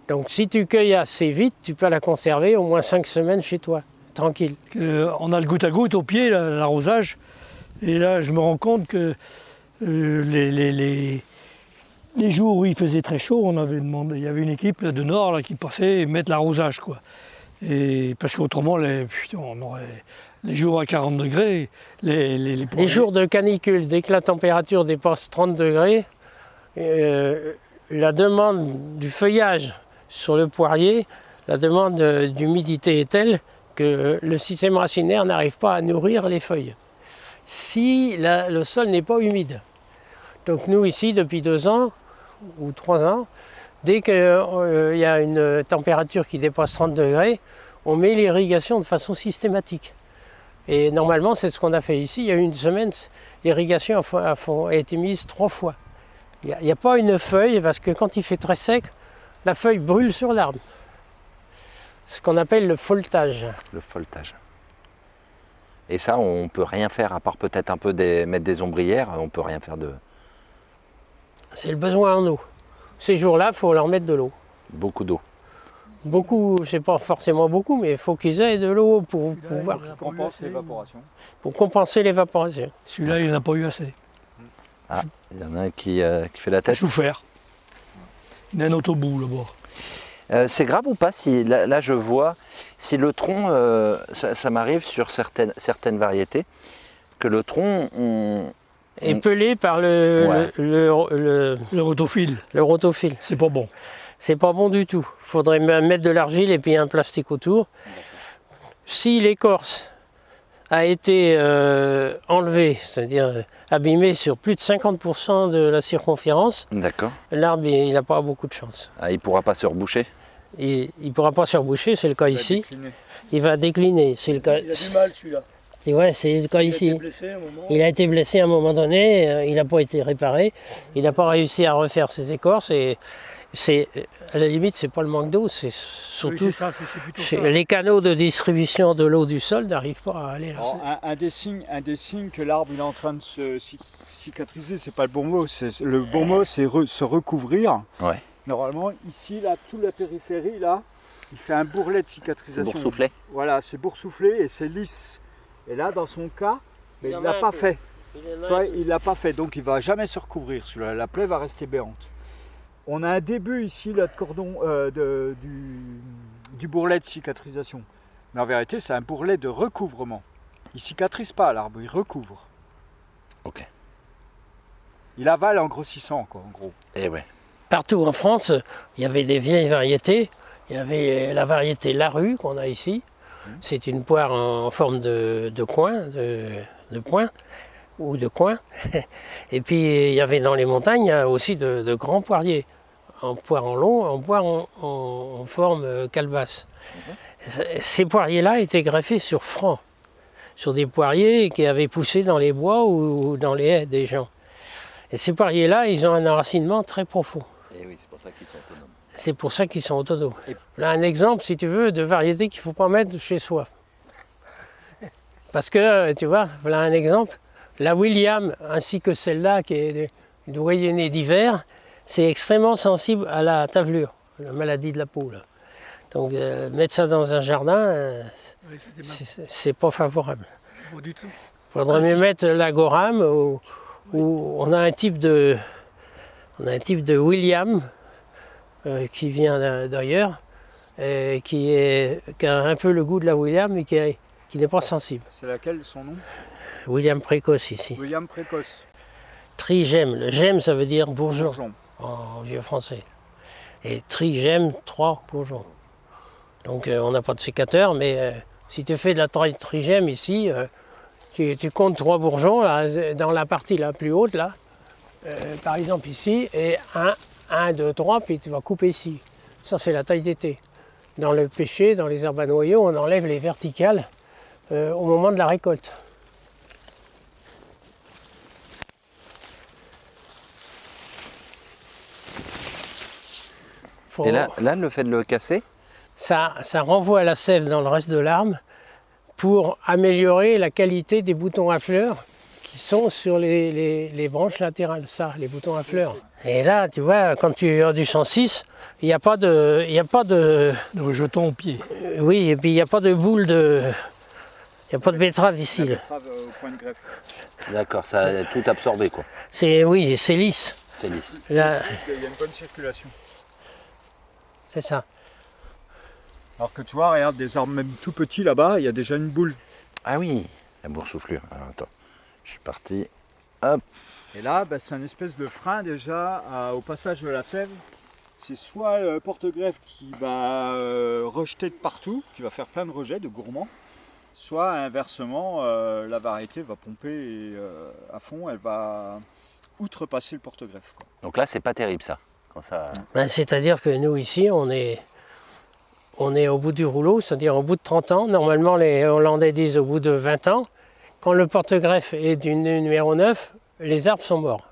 [SPEAKER 3] Donc si tu cueilles assez vite, tu peux la conserver au moins 5 semaines chez toi, tranquille.
[SPEAKER 2] On a le goutte à goutte au pied, l'arrosage. Et là, je me rends compte que les jours où il faisait très chaud, on avait demandé, il y avait une équipe là, de Nord là, qui passait et mettre l'arrosage, quoi. Et parce qu'autrement, on aurait les jours à 40 degrés,
[SPEAKER 3] Les jours de canicule, dès que la température dépasse 30 degrés, la demande du feuillage sur le poirier, la demande d'humidité est telle que le système racinaire n'arrive pas à nourrir les feuilles. Si le sol n'est pas humide. Donc nous ici, depuis 2 ans ou 3 ans, dès qu'il y a une température qui dépasse 30 degrés, on met l'irrigation de façon systématique. Et normalement, c'est ce qu'on a fait ici. Il y a eu une semaine, l'irrigation a été mise 3 fois. Il n'y a pas une feuille, parce que quand il fait très sec, la feuille brûle sur l'arbre. Ce qu'on appelle le folletage.
[SPEAKER 1] Le folletage. Et ça, on peut rien faire, à part peut-être un peu mettre des ombrières, on peut rien faire de...
[SPEAKER 3] C'est le besoin en eau. Ces jours-là, il faut leur mettre de l'eau.
[SPEAKER 1] Beaucoup d'eau.
[SPEAKER 3] Beaucoup, c'est pas forcément beaucoup, mais il faut qu'ils aient de l'eau pour pouvoir
[SPEAKER 4] Compense l'évaporation.
[SPEAKER 3] pour compenser l'évaporation.
[SPEAKER 2] Celui-là, il n'en a pas eu assez.
[SPEAKER 1] Ah, il y en a un qui fait la
[SPEAKER 2] Il a
[SPEAKER 1] tête.
[SPEAKER 2] souffert. Il y a un autre bout là-bas.
[SPEAKER 1] C'est grave ou pas si là je vois si le tronc, ça m'arrive sur certaines variétés que le tronc
[SPEAKER 3] Et pelé par le
[SPEAKER 2] Le rotophile,
[SPEAKER 3] rotophile.
[SPEAKER 2] c'est pas bon.
[SPEAKER 3] C'est pas bon du tout. Il faudrait mettre de l'argile et puis un plastique autour. Si l'écorce a été enlevée, c'est-à-dire abîmée sur plus de 50% de la circonférence,
[SPEAKER 1] d'accord.
[SPEAKER 3] l'arbre il n'a pas beaucoup de chance.
[SPEAKER 1] Ah, il pourra pas se reboucher.
[SPEAKER 3] Et il ne pourra pas se reboucher, c'est le cas ici. Il va décliner, c'est le cas.
[SPEAKER 2] Il a du mal celui-là.
[SPEAKER 3] Et ouais, c'est le cas ici.
[SPEAKER 2] Blessé à un moment.
[SPEAKER 3] Il a été blessé à un moment donné, il n'a pas été réparé, il n'a pas réussi à refaire ses écorces et c'est à la limite c'est pas le manque d'eau, c'est surtout
[SPEAKER 2] Oui, c'est ça, c'est plutôt ça.
[SPEAKER 3] les canaux de distribution de l'eau du sol n'arrivent pas à aller là.
[SPEAKER 4] Alors, un des signes que l'arbre il est en train de se cicatriser, c'est pas le bon mot. Le bon mot, c'est se recouvrir.
[SPEAKER 1] Ouais.
[SPEAKER 4] Normalement, ici, là, toute la périphérie, là, il fait un bourrelet de
[SPEAKER 1] C'est
[SPEAKER 4] cicatrisation.
[SPEAKER 1] boursouflé.
[SPEAKER 4] Voilà, c'est boursouflé et c'est lisse. Et là, dans son cas, mais il ne l'a pas fait. Tu vois, il l'a pas fait, donc il va jamais se recouvrir. Celui-là, la plaie va rester béante. On a un début ici là, de cordon du bourrelet de cicatrisation. Mais en vérité, c'est un bourrelet de recouvrement. Il cicatrise pas l'arbre, il recouvre.
[SPEAKER 1] Ok.
[SPEAKER 3] Il avale en grossissant, quoi, en gros.
[SPEAKER 1] Et ouais.
[SPEAKER 3] Partout en France, il y avait des vieilles variétés. Il y avait la variété Larue qu'on a ici. C'est une poire en forme de coin, de point ou de coin. Et puis il y avait dans les montagnes il y a aussi de grands poiriers, en poire en long, en poire en forme calebasse. Ces poiriers-là étaient greffés sur francs, sur des poiriers qui avaient poussé dans les bois ou dans les haies des gens. Et ces poiriers-là, ils ont un enracinement très profond.
[SPEAKER 1] Et oui, c'est pour ça qu'ils sont autonomes.
[SPEAKER 3] C'est pour ça qu'ils sont autonomes. Là, un exemple, si tu veux, de variété qu'il ne faut pas mettre chez soi. Parce que, tu vois, voilà un exemple. La William, ainsi que celle-là, qui est une doyennée d'hiver, c'est extrêmement sensible à la tavelure, la maladie de la peau. Là. Donc, mettre ça dans un jardin, c'est pas favorable.
[SPEAKER 2] Pas du tout.
[SPEAKER 3] Il faudrait mieux mettre l'agorame, où on a un type de William, qui vient d'ailleurs, qui a un peu le goût de la William, mais qui n'est pas sensible.
[SPEAKER 4] C'est laquelle son nom?
[SPEAKER 3] William précoce ici.
[SPEAKER 4] William précoce.
[SPEAKER 3] Trigème. Le gemme, ça veut dire bourgeon,
[SPEAKER 4] Bourgeon.
[SPEAKER 3] en vieux français. Et trigème, 3 bourgeons. Donc on n'a pas de sécateur, mais si tu fais de la trigème ici, tu comptes 3 bourgeons là, dans la partie la plus haute, là, par exemple ici, et 1, 2, 3, puis tu vas couper ici. Ça, c'est la taille d'été. Dans le pêcher, dans les herbes à noyaux, on enlève les verticales au moment de la récolte.
[SPEAKER 1] Et là, le fait de le casser,
[SPEAKER 3] ça renvoie la sève dans le reste de l'arbre pour améliorer la qualité des boutons à fleurs qui sont sur les branches latérales, ça, les boutons à fleurs. Et là, tu vois, quand tu as du 106, il n'y a pas de...
[SPEAKER 2] De rejetons au pied.
[SPEAKER 3] oui, et puis il n'y a pas de boule de... Il n'y a pas de betterave ici.
[SPEAKER 4] La
[SPEAKER 3] Là.
[SPEAKER 4] betterave au point de greffe.
[SPEAKER 1] d'accord, ça a tout absorbé quoi.
[SPEAKER 3] Oui, c'est lisse.
[SPEAKER 1] C'est lisse.
[SPEAKER 3] Là,
[SPEAKER 4] Il y a une bonne circulation.
[SPEAKER 3] c'est ça.
[SPEAKER 4] Alors que tu vois, regarde, des arbres même tout petits là-bas, il y a déjà une boule.
[SPEAKER 1] Ah oui, la boursouflure. Alors attends, je suis parti. Hop.
[SPEAKER 4] Et là, bah, c'est un espèce de frein déjà au passage de la sève. C'est soit le porte-greffe qui va rejeter de partout, qui va faire plein de rejets, de gourmands, soit inversement, la variété va pomper à fond, elle va outrepasser le porte-greffe. Quoi.
[SPEAKER 1] Donc là, c'est pas terrible ça. Quand ça...
[SPEAKER 3] C'est-à-dire que nous, ici, on est au bout du rouleau, c'est-à-dire au bout de 30 ans. Normalement, les Hollandais disent au bout de 20 ans. Quand le porte-greffe est du numéro 9, les arbres sont morts.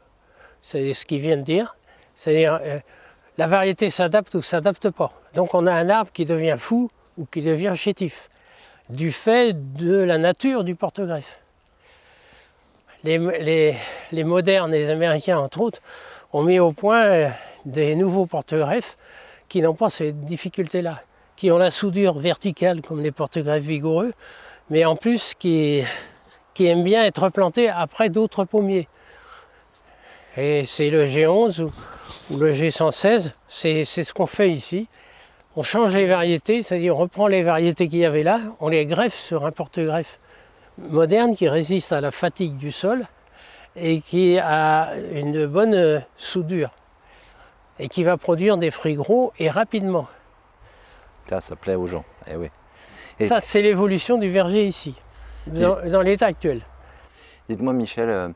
[SPEAKER 3] c'est ce qu'il vient de dire. C'est-à-dire, la variété s'adapte ou s'adapte pas. Donc on a un arbre qui devient fou ou qui devient chétif, du fait de la nature du porte-greffe. Les modernes, les Américains entre autres, ont mis au point des nouveaux porte-greffes qui n'ont pas ces difficultés-là, qui ont la soudure verticale comme les porte-greffes vigoureux, mais en plus qui aiment bien être replantés après d'autres pommiers. Et c'est le G11 ou le G116, c'est ce qu'on fait ici. On change les variétés, c'est-à-dire on reprend les variétés qu'il y avait là, on les greffe sur un porte-greffe moderne qui résiste à la fatigue du sol et qui a une bonne soudure et qui va produire des fruits gros et rapidement.
[SPEAKER 1] Ça plaît aux gens. Eh oui. Et
[SPEAKER 3] ça, c'est l'évolution du verger ici, dans l'état actuel.
[SPEAKER 1] dites-moi, Michel,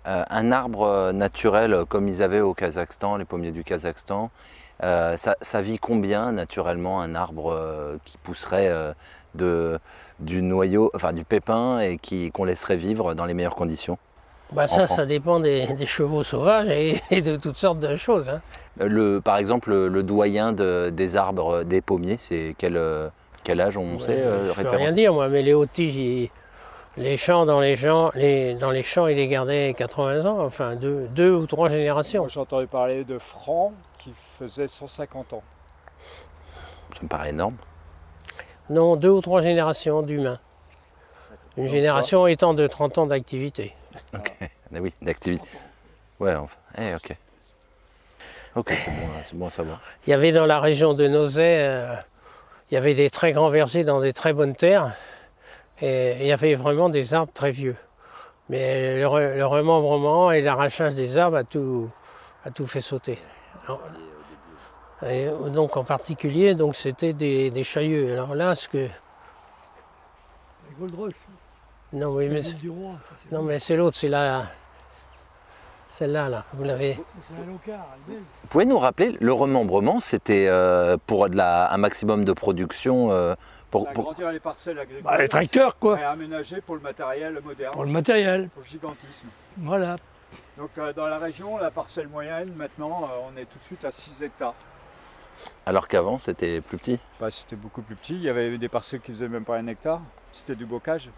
[SPEAKER 1] un arbre naturel comme ils avaient au Kazakhstan, les pommiers du Kazakhstan, ça vit combien naturellement un arbre qui pousserait du noyau, enfin du pépin et qu'on laisserait vivre dans les meilleures conditions?
[SPEAKER 3] Ça dépend des chevaux sauvages et de toutes sortes de choses. Hein.
[SPEAKER 1] Par exemple, le doyen des arbres, des pommiers, c'est quel âge on sait
[SPEAKER 3] Je ne peux rien dire moi, mais les hautes tiges, dans les champs, ils les gardaient 80 ans, enfin 2 ou 3 générations.
[SPEAKER 4] Moi, j'ai entendu parler de francs qui faisaient 150 ans.
[SPEAKER 1] Ça me paraît énorme.
[SPEAKER 3] Non, 2 ou 3 générations d'humains. Une génération étant de 30 ans d'activité.
[SPEAKER 1] Ok, ah oui, d'activité. Ouais, enfin, ok. Ok, c'est bon à savoir.
[SPEAKER 3] Il y avait dans la région de Nozay, il y avait des très grands vergers dans des très bonnes terres. Et il y avait vraiment des arbres très vieux. Mais le remembrement et l'arrachage des arbres a tout fait sauter. Et donc en particulier, c'était des chailleux. Alors là,
[SPEAKER 2] Les Gold Rush.
[SPEAKER 3] Non, oui, mais
[SPEAKER 2] Du roi, ça,
[SPEAKER 3] non, mais c'est l'autre, c'est celle-là, là. Vous l'avez.
[SPEAKER 2] c'est un locar, elle est belle.
[SPEAKER 1] Vous pouvez nous rappeler, le remembrement, c'était pour un maximum de production
[SPEAKER 4] Pour agrandir les parcelles agricoles.
[SPEAKER 2] Les tracteurs, quoi.
[SPEAKER 4] Et aménager pour le matériel moderne.
[SPEAKER 2] Pour le matériel.
[SPEAKER 4] Pour le gigantisme.
[SPEAKER 2] Voilà.
[SPEAKER 4] Donc dans la région, la parcelle moyenne, maintenant, on est tout de suite à 6 hectares.
[SPEAKER 1] Alors qu'avant, c'était plus petit.
[SPEAKER 4] C'était beaucoup plus petit. Il y avait des parcelles qui faisaient même pas 1 hectare. C'était du bocage.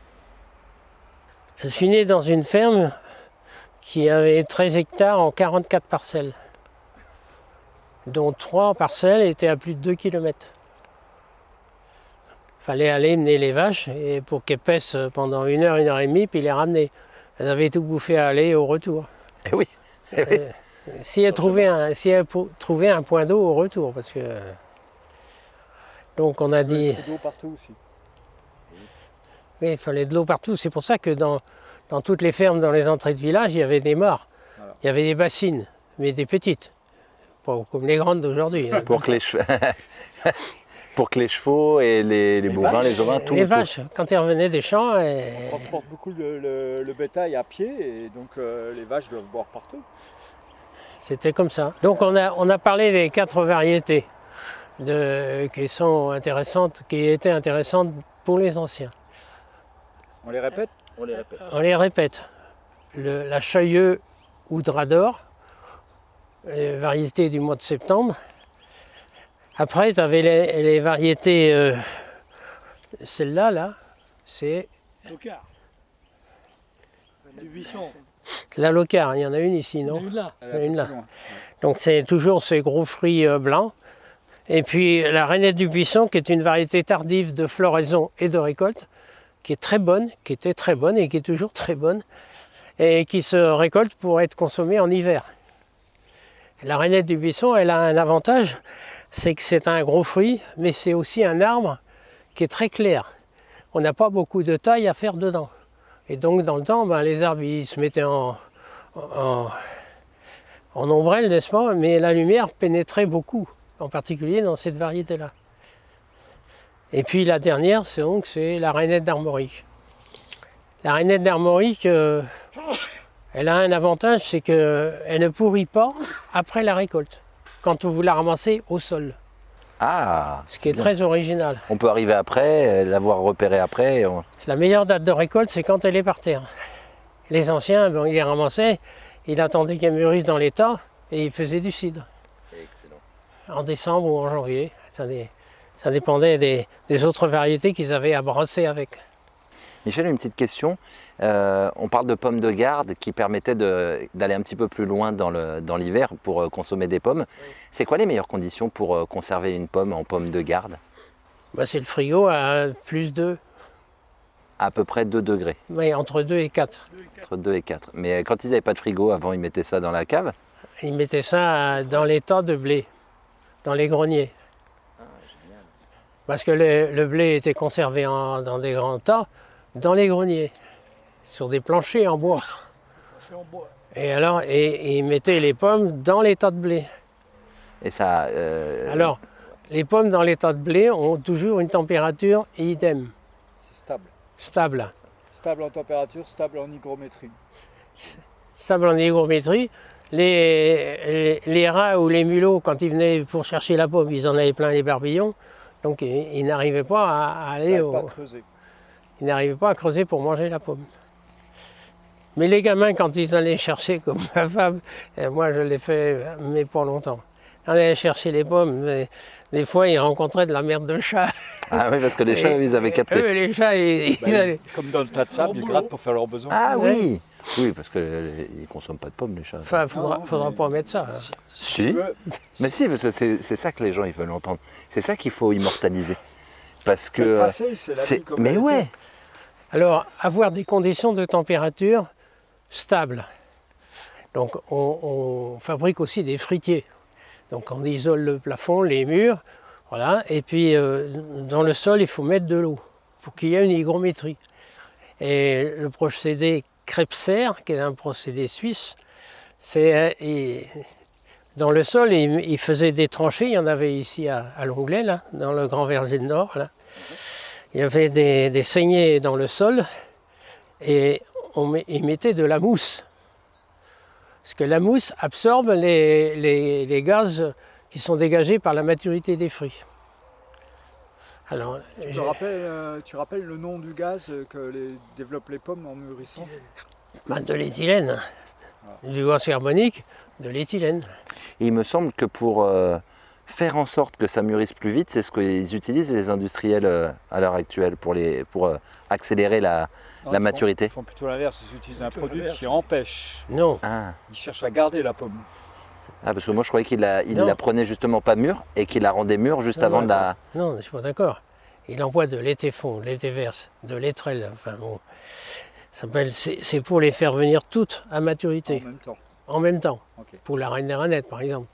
[SPEAKER 3] Je suis né dans une ferme qui avait 13 hectares en 44 parcelles, dont 3 parcelles étaient à plus de 2 km. Il fallait aller mener les vaches et pour qu'elles pèsent pendant 1 heure, 1 heure et demie, puis les ramener. Elles avaient tout bouffé à aller et au retour.
[SPEAKER 1] Eh oui.
[SPEAKER 3] Si elles trouvaient un point d'eau au retour, parce que... Donc on a dit...
[SPEAKER 4] Il faut de l'eau partout aussi.
[SPEAKER 3] Oui, il fallait de l'eau partout. C'est pour ça que dans toutes les fermes, dans les entrées de village, il y avait des mares. Voilà. Il y avait des bassines, mais des petites. Pas comme les grandes d'aujourd'hui. Hein.
[SPEAKER 1] Pour que les chevaux et les bovins, vaches, les ovins, tout.
[SPEAKER 3] Les vaches, quand ils revenaient des champs...
[SPEAKER 4] On transporte beaucoup le bétail à pied et donc les vaches doivent boire partout.
[SPEAKER 3] C'était comme ça. Donc on a parlé des 4 variétés qui sont intéressantes, qui étaient intéressantes pour les anciens.
[SPEAKER 4] On les répète ?
[SPEAKER 3] On les répète. La Chailleux ou Drador, variété du mois de septembre. Après, tu avais les variétés, celle-là, là, c'est...
[SPEAKER 2] Locar. Du buisson.
[SPEAKER 3] La Locar, il y en a une ici, non ?
[SPEAKER 2] Il y en a une là.
[SPEAKER 3] Il y en a une là. Donc c'est toujours ces gros fruits blancs. Et puis la Rainette du Buisson, qui est une variété tardive de floraison et de récolte, qui est très bonne, qui était très bonne et qui est toujours très bonne, et qui se récolte pour être consommée en hiver. La Rainette du Buisson, elle a un avantage, c'est que c'est un gros fruit, mais c'est aussi un arbre qui est très clair. On n'a pas beaucoup de taille à faire dedans. Et donc dans le temps, les arbres ils se mettaient en ombrelle, n'est-ce pas ? Mais la lumière pénétrait beaucoup, en particulier dans cette variété-là. Et puis la dernière, c'est la Rainette d'Armorique. La Rainette d'Armorique, elle a un avantage, c'est qu'elle ne pourrit pas après la récolte, quand vous la ramassez au sol.
[SPEAKER 1] Ah,
[SPEAKER 3] ce qui est très original.
[SPEAKER 1] On peut arriver après, l'avoir repérée après.
[SPEAKER 3] La meilleure date de récolte, c'est quand elle est par terre. Les anciens, ils les ramassaient, Il attendait qu'elle mûrisse dans les tas et il faisait du cidre.
[SPEAKER 1] Excellent.
[SPEAKER 3] En décembre ou en janvier. Ça dépendait des autres variétés qu'ils avaient à brasser avec.
[SPEAKER 1] Michel, une petite question. On parle de pommes de garde qui permettaient d'aller un petit peu plus loin dans l'hiver pour consommer des pommes. Oui. C'est quoi les meilleures conditions pour conserver une pomme en pomme de garde?
[SPEAKER 3] C'est le frigo à plus 2.
[SPEAKER 1] À peu près 2 degrés.
[SPEAKER 3] Oui, entre 2 et 4.
[SPEAKER 1] Entre 2 et 4. Mais quand ils n'avaient pas de frigo, avant, ils mettaient ça dans la cave?
[SPEAKER 3] Ils mettaient ça dans les tas de blé, dans les greniers.
[SPEAKER 1] Ah, génial.
[SPEAKER 3] Parce que le blé était conservé dans des grands tas, dans les greniers, sur des planchers en bois. Et alors, ils mettaient les pommes dans les tas de blé.
[SPEAKER 1] Et ça...
[SPEAKER 3] Alors, les pommes dans les tas de blé ont toujours une température idem.
[SPEAKER 4] C'est stable.
[SPEAKER 3] Stable.
[SPEAKER 4] Stable en température, stable en hygrométrie.
[SPEAKER 3] Stable en hygrométrie. Les rats ou les mulots, quand ils venaient pour chercher la pomme, ils en avaient plein les barbillons. Donc ils n'arrivaient pas à aller ils n'arrivaient pas à creuser pour manger la pomme. Mais les gamins, quand ils allaient chercher, comme ma femme, moi je l'ai fait, mais pas longtemps. On allait chercher les pommes, mais des fois ils rencontraient de la merde de chat.
[SPEAKER 1] Ah oui, parce que les chats, ils avaient capté.
[SPEAKER 3] Les chats,
[SPEAKER 4] comme dans le tas de sable, ils grattent pour faire leurs besoins.
[SPEAKER 1] Ah oui. Oui, parce qu'ils ne consomment pas de pommes, les chats.
[SPEAKER 3] Enfin, faudra pas mettre ça.
[SPEAKER 1] Si. Mais si, parce que c'est ça que les gens ils veulent entendre. C'est ça qu'il faut immortaliser. Parce que.
[SPEAKER 4] C'est le passé, c'est la vie comme
[SPEAKER 1] mais
[SPEAKER 4] elle
[SPEAKER 1] ouais.
[SPEAKER 4] était.
[SPEAKER 3] Alors, avoir des conditions de température stables. Donc, on fabrique aussi des friquiers. Donc, on isole le plafond, les murs, voilà. Et puis, dans le sol, il faut mettre de l'eau pour qu'il y ait une hygrométrie. Et le procédé Krebser, qui est un procédé suisse, dans le sol, il faisait des tranchées. Il y en avait ici à Longley, là, dans le Grand Verger de Nord. Là. Il y avait des saignées dans le sol et il mettait de la mousse. Parce que la mousse absorbe les gaz qui sont dégagés par la maturité des fruits. Alors,
[SPEAKER 4] tu rappelles le nom du gaz que développent les pommes en mûrissant?
[SPEAKER 3] De l'éthylène. Du gaz carbonique, de l'éthylène.
[SPEAKER 1] Il me semble que pour faire en sorte que ça mûrisse plus vite, c'est ce qu'ils utilisent les industriels à l'heure actuelle pour accélérer la maturité.
[SPEAKER 4] Ils font plutôt l'inverse, ils utilisent un produit qui empêche.
[SPEAKER 3] Non.
[SPEAKER 1] Ah.
[SPEAKER 4] Ils cherchent à garder la pomme.
[SPEAKER 1] Ah, parce que moi je croyais qu'il la prenait justement pas mûre et qu'il la rendait mûre juste avant de la...
[SPEAKER 3] Non, je ne suis pas d'accord. Il envoie de l'étéfond, de l'étéverse, de l'étrelle, enfin bon. C'est pour les faire venir toutes à maturité.
[SPEAKER 4] En même temps.
[SPEAKER 3] En même temps.
[SPEAKER 4] Okay.
[SPEAKER 3] Pour la reine des rainettes par exemple.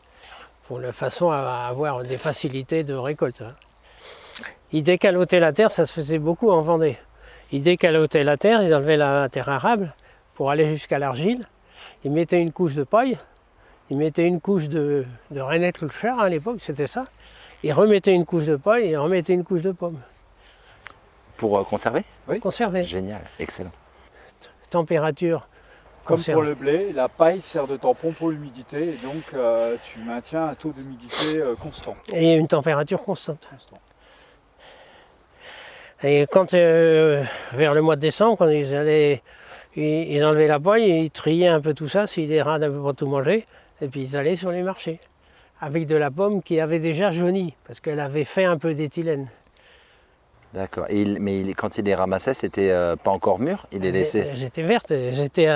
[SPEAKER 3] Pour la façon à avoir des facilités de récolte. Ils décalotaient la terre, ça se faisait beaucoup en Vendée. Ils décalotaient la terre, ils enlevaient la terre arable pour aller jusqu'à l'argile. Ils mettaient une couche de paille, ils mettaient une couche de rainettes Louchard à l'époque, c'était ça. Ils remettaient une couche de paille et ils remettaient une couche de pomme.
[SPEAKER 1] Pour conserver?
[SPEAKER 4] Oui.
[SPEAKER 3] Conserver.
[SPEAKER 1] Génial, excellent.
[SPEAKER 3] Température.
[SPEAKER 4] Comme pour le blé, la paille sert de tampon pour l'humidité et donc tu maintiens un taux d'humidité constant.
[SPEAKER 3] Et une température constante. Et quand, vers le mois de décembre, quand ils enlevaient la paille, ils triaient un peu tout ça, si les rats n'avaient pas tout mangé, et puis ils allaient sur les marchés, avec de la pomme qui avait déjà jauni, parce qu'elle avait fait un peu d'éthylène.
[SPEAKER 1] D'accord. Mais quand il les ramassait, c'était pas encore mûr? Il les laissait?
[SPEAKER 3] J'étais verte, j'étais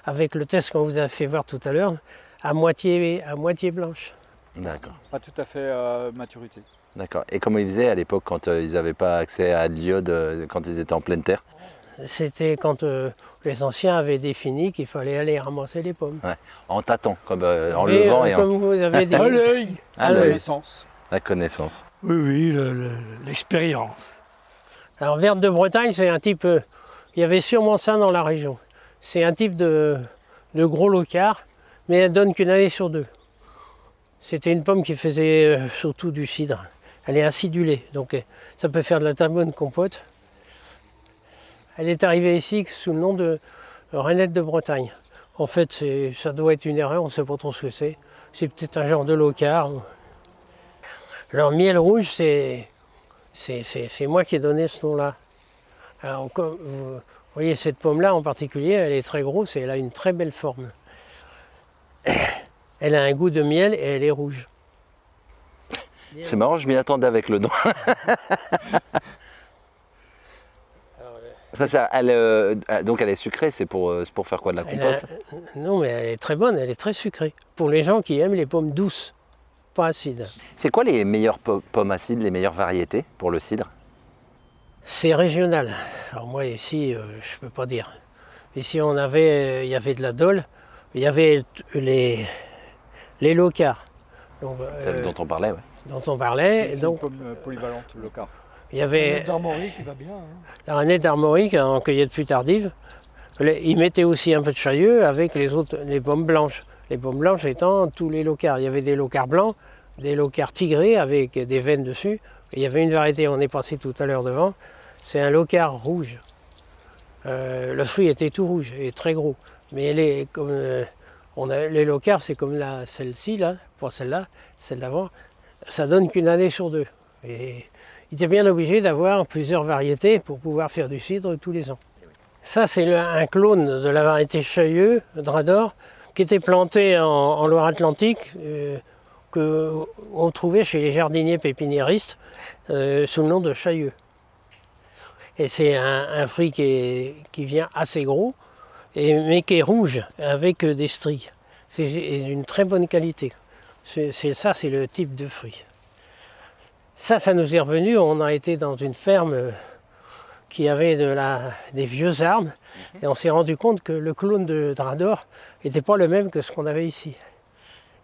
[SPEAKER 3] avec le test qu'on vous a fait voir tout à l'heure, à moitié blanche.
[SPEAKER 1] D'accord.
[SPEAKER 4] Pas tout à fait maturité.
[SPEAKER 1] D'accord. Et comment ils faisaient à l'époque quand ils n'avaient pas accès à de l'iode, quand ils étaient en pleine terre?
[SPEAKER 3] C'était quand les anciens avaient défini qu'il fallait aller ramasser les pommes.
[SPEAKER 1] Ouais. En tâtant, comme en levant et
[SPEAKER 3] comme vous avez dit.
[SPEAKER 2] À l'œil.
[SPEAKER 1] à
[SPEAKER 4] La
[SPEAKER 1] l'œil.
[SPEAKER 4] connaissance.
[SPEAKER 1] La connaissance.
[SPEAKER 2] Oui, l'expérience.
[SPEAKER 3] Alors, Verte de Bretagne, c'est un type. Il y avait sûrement ça dans la région. C'est un type de gros locard, mais elle donne qu'une année sur deux. C'était une pomme qui faisait surtout du cidre. Elle est acidulée, donc ça peut faire de la très bonne compote. Elle est arrivée ici sous le nom de Rainette de Bretagne. En fait, ça doit être une erreur, on ne sait pas trop ce que c'est. C'est peut-être un genre de locard. Alors, miel rouge, c'est moi qui ai donné ce nom-là. Alors, comme vous voyez cette pomme-là en particulier, elle est très grosse et elle a une très belle forme. Elle a un goût de miel et elle est rouge.
[SPEAKER 1] C'est marrant, je m'y attendais avec le doigt. Donc elle est sucrée, c'est pour faire quoi, de la compote?
[SPEAKER 3] Non, mais elle est très bonne, elle est très sucrée. Pour les gens qui aiment les pommes douces, pas acides.
[SPEAKER 1] C'est quoi les meilleures pommes acides, les meilleures variétés pour le cidre?
[SPEAKER 3] C'est régional. Alors moi ici, je peux pas dire. Ici il y avait de la Dole, il y avait les locars. Donc,
[SPEAKER 1] Celle dont on parlait, ouais.
[SPEAKER 3] Dont on parlait.
[SPEAKER 4] C'est
[SPEAKER 3] Donc,
[SPEAKER 4] une pomme polyvalente, locar.
[SPEAKER 3] il y avait
[SPEAKER 2] D'Armorique qui va bien.
[SPEAKER 3] la rainette d'Armorique en cueillette plus tardive. Ils mettaient aussi un peu de chailleux avec les pommes blanches. Les pommes blanches étant tous les locars. Il y avait des locars blancs, des locars tigrés avec des veines dessus. Et il y avait une variété, on est passé tout à l'heure devant, c'est un locar rouge. Le fruit était tout rouge et très gros. Mais les locars, c'est comme celle-ci, là, pas celle-là, celle d'avant, ça donne qu'une année sur 2. Et il était bien obligé d'avoir plusieurs variétés pour pouvoir faire du cidre tous les ans. Ça, c'est un clone de la variété Chailleux, Drador, qui était planté en Loire-Atlantique, qu'on trouvait chez les jardiniers pépiniéristes sous le nom de Chailleux. Et c'est un fruit qui vient assez gros, mais qui est rouge, avec des stries. C'est d'une très bonne qualité. C'est le type de fruit. Ça nous est revenu, on a été dans une ferme qui avait des vieux arbres, et on s'est rendu compte que le clone de Drador n'était pas le même que ce qu'on avait ici.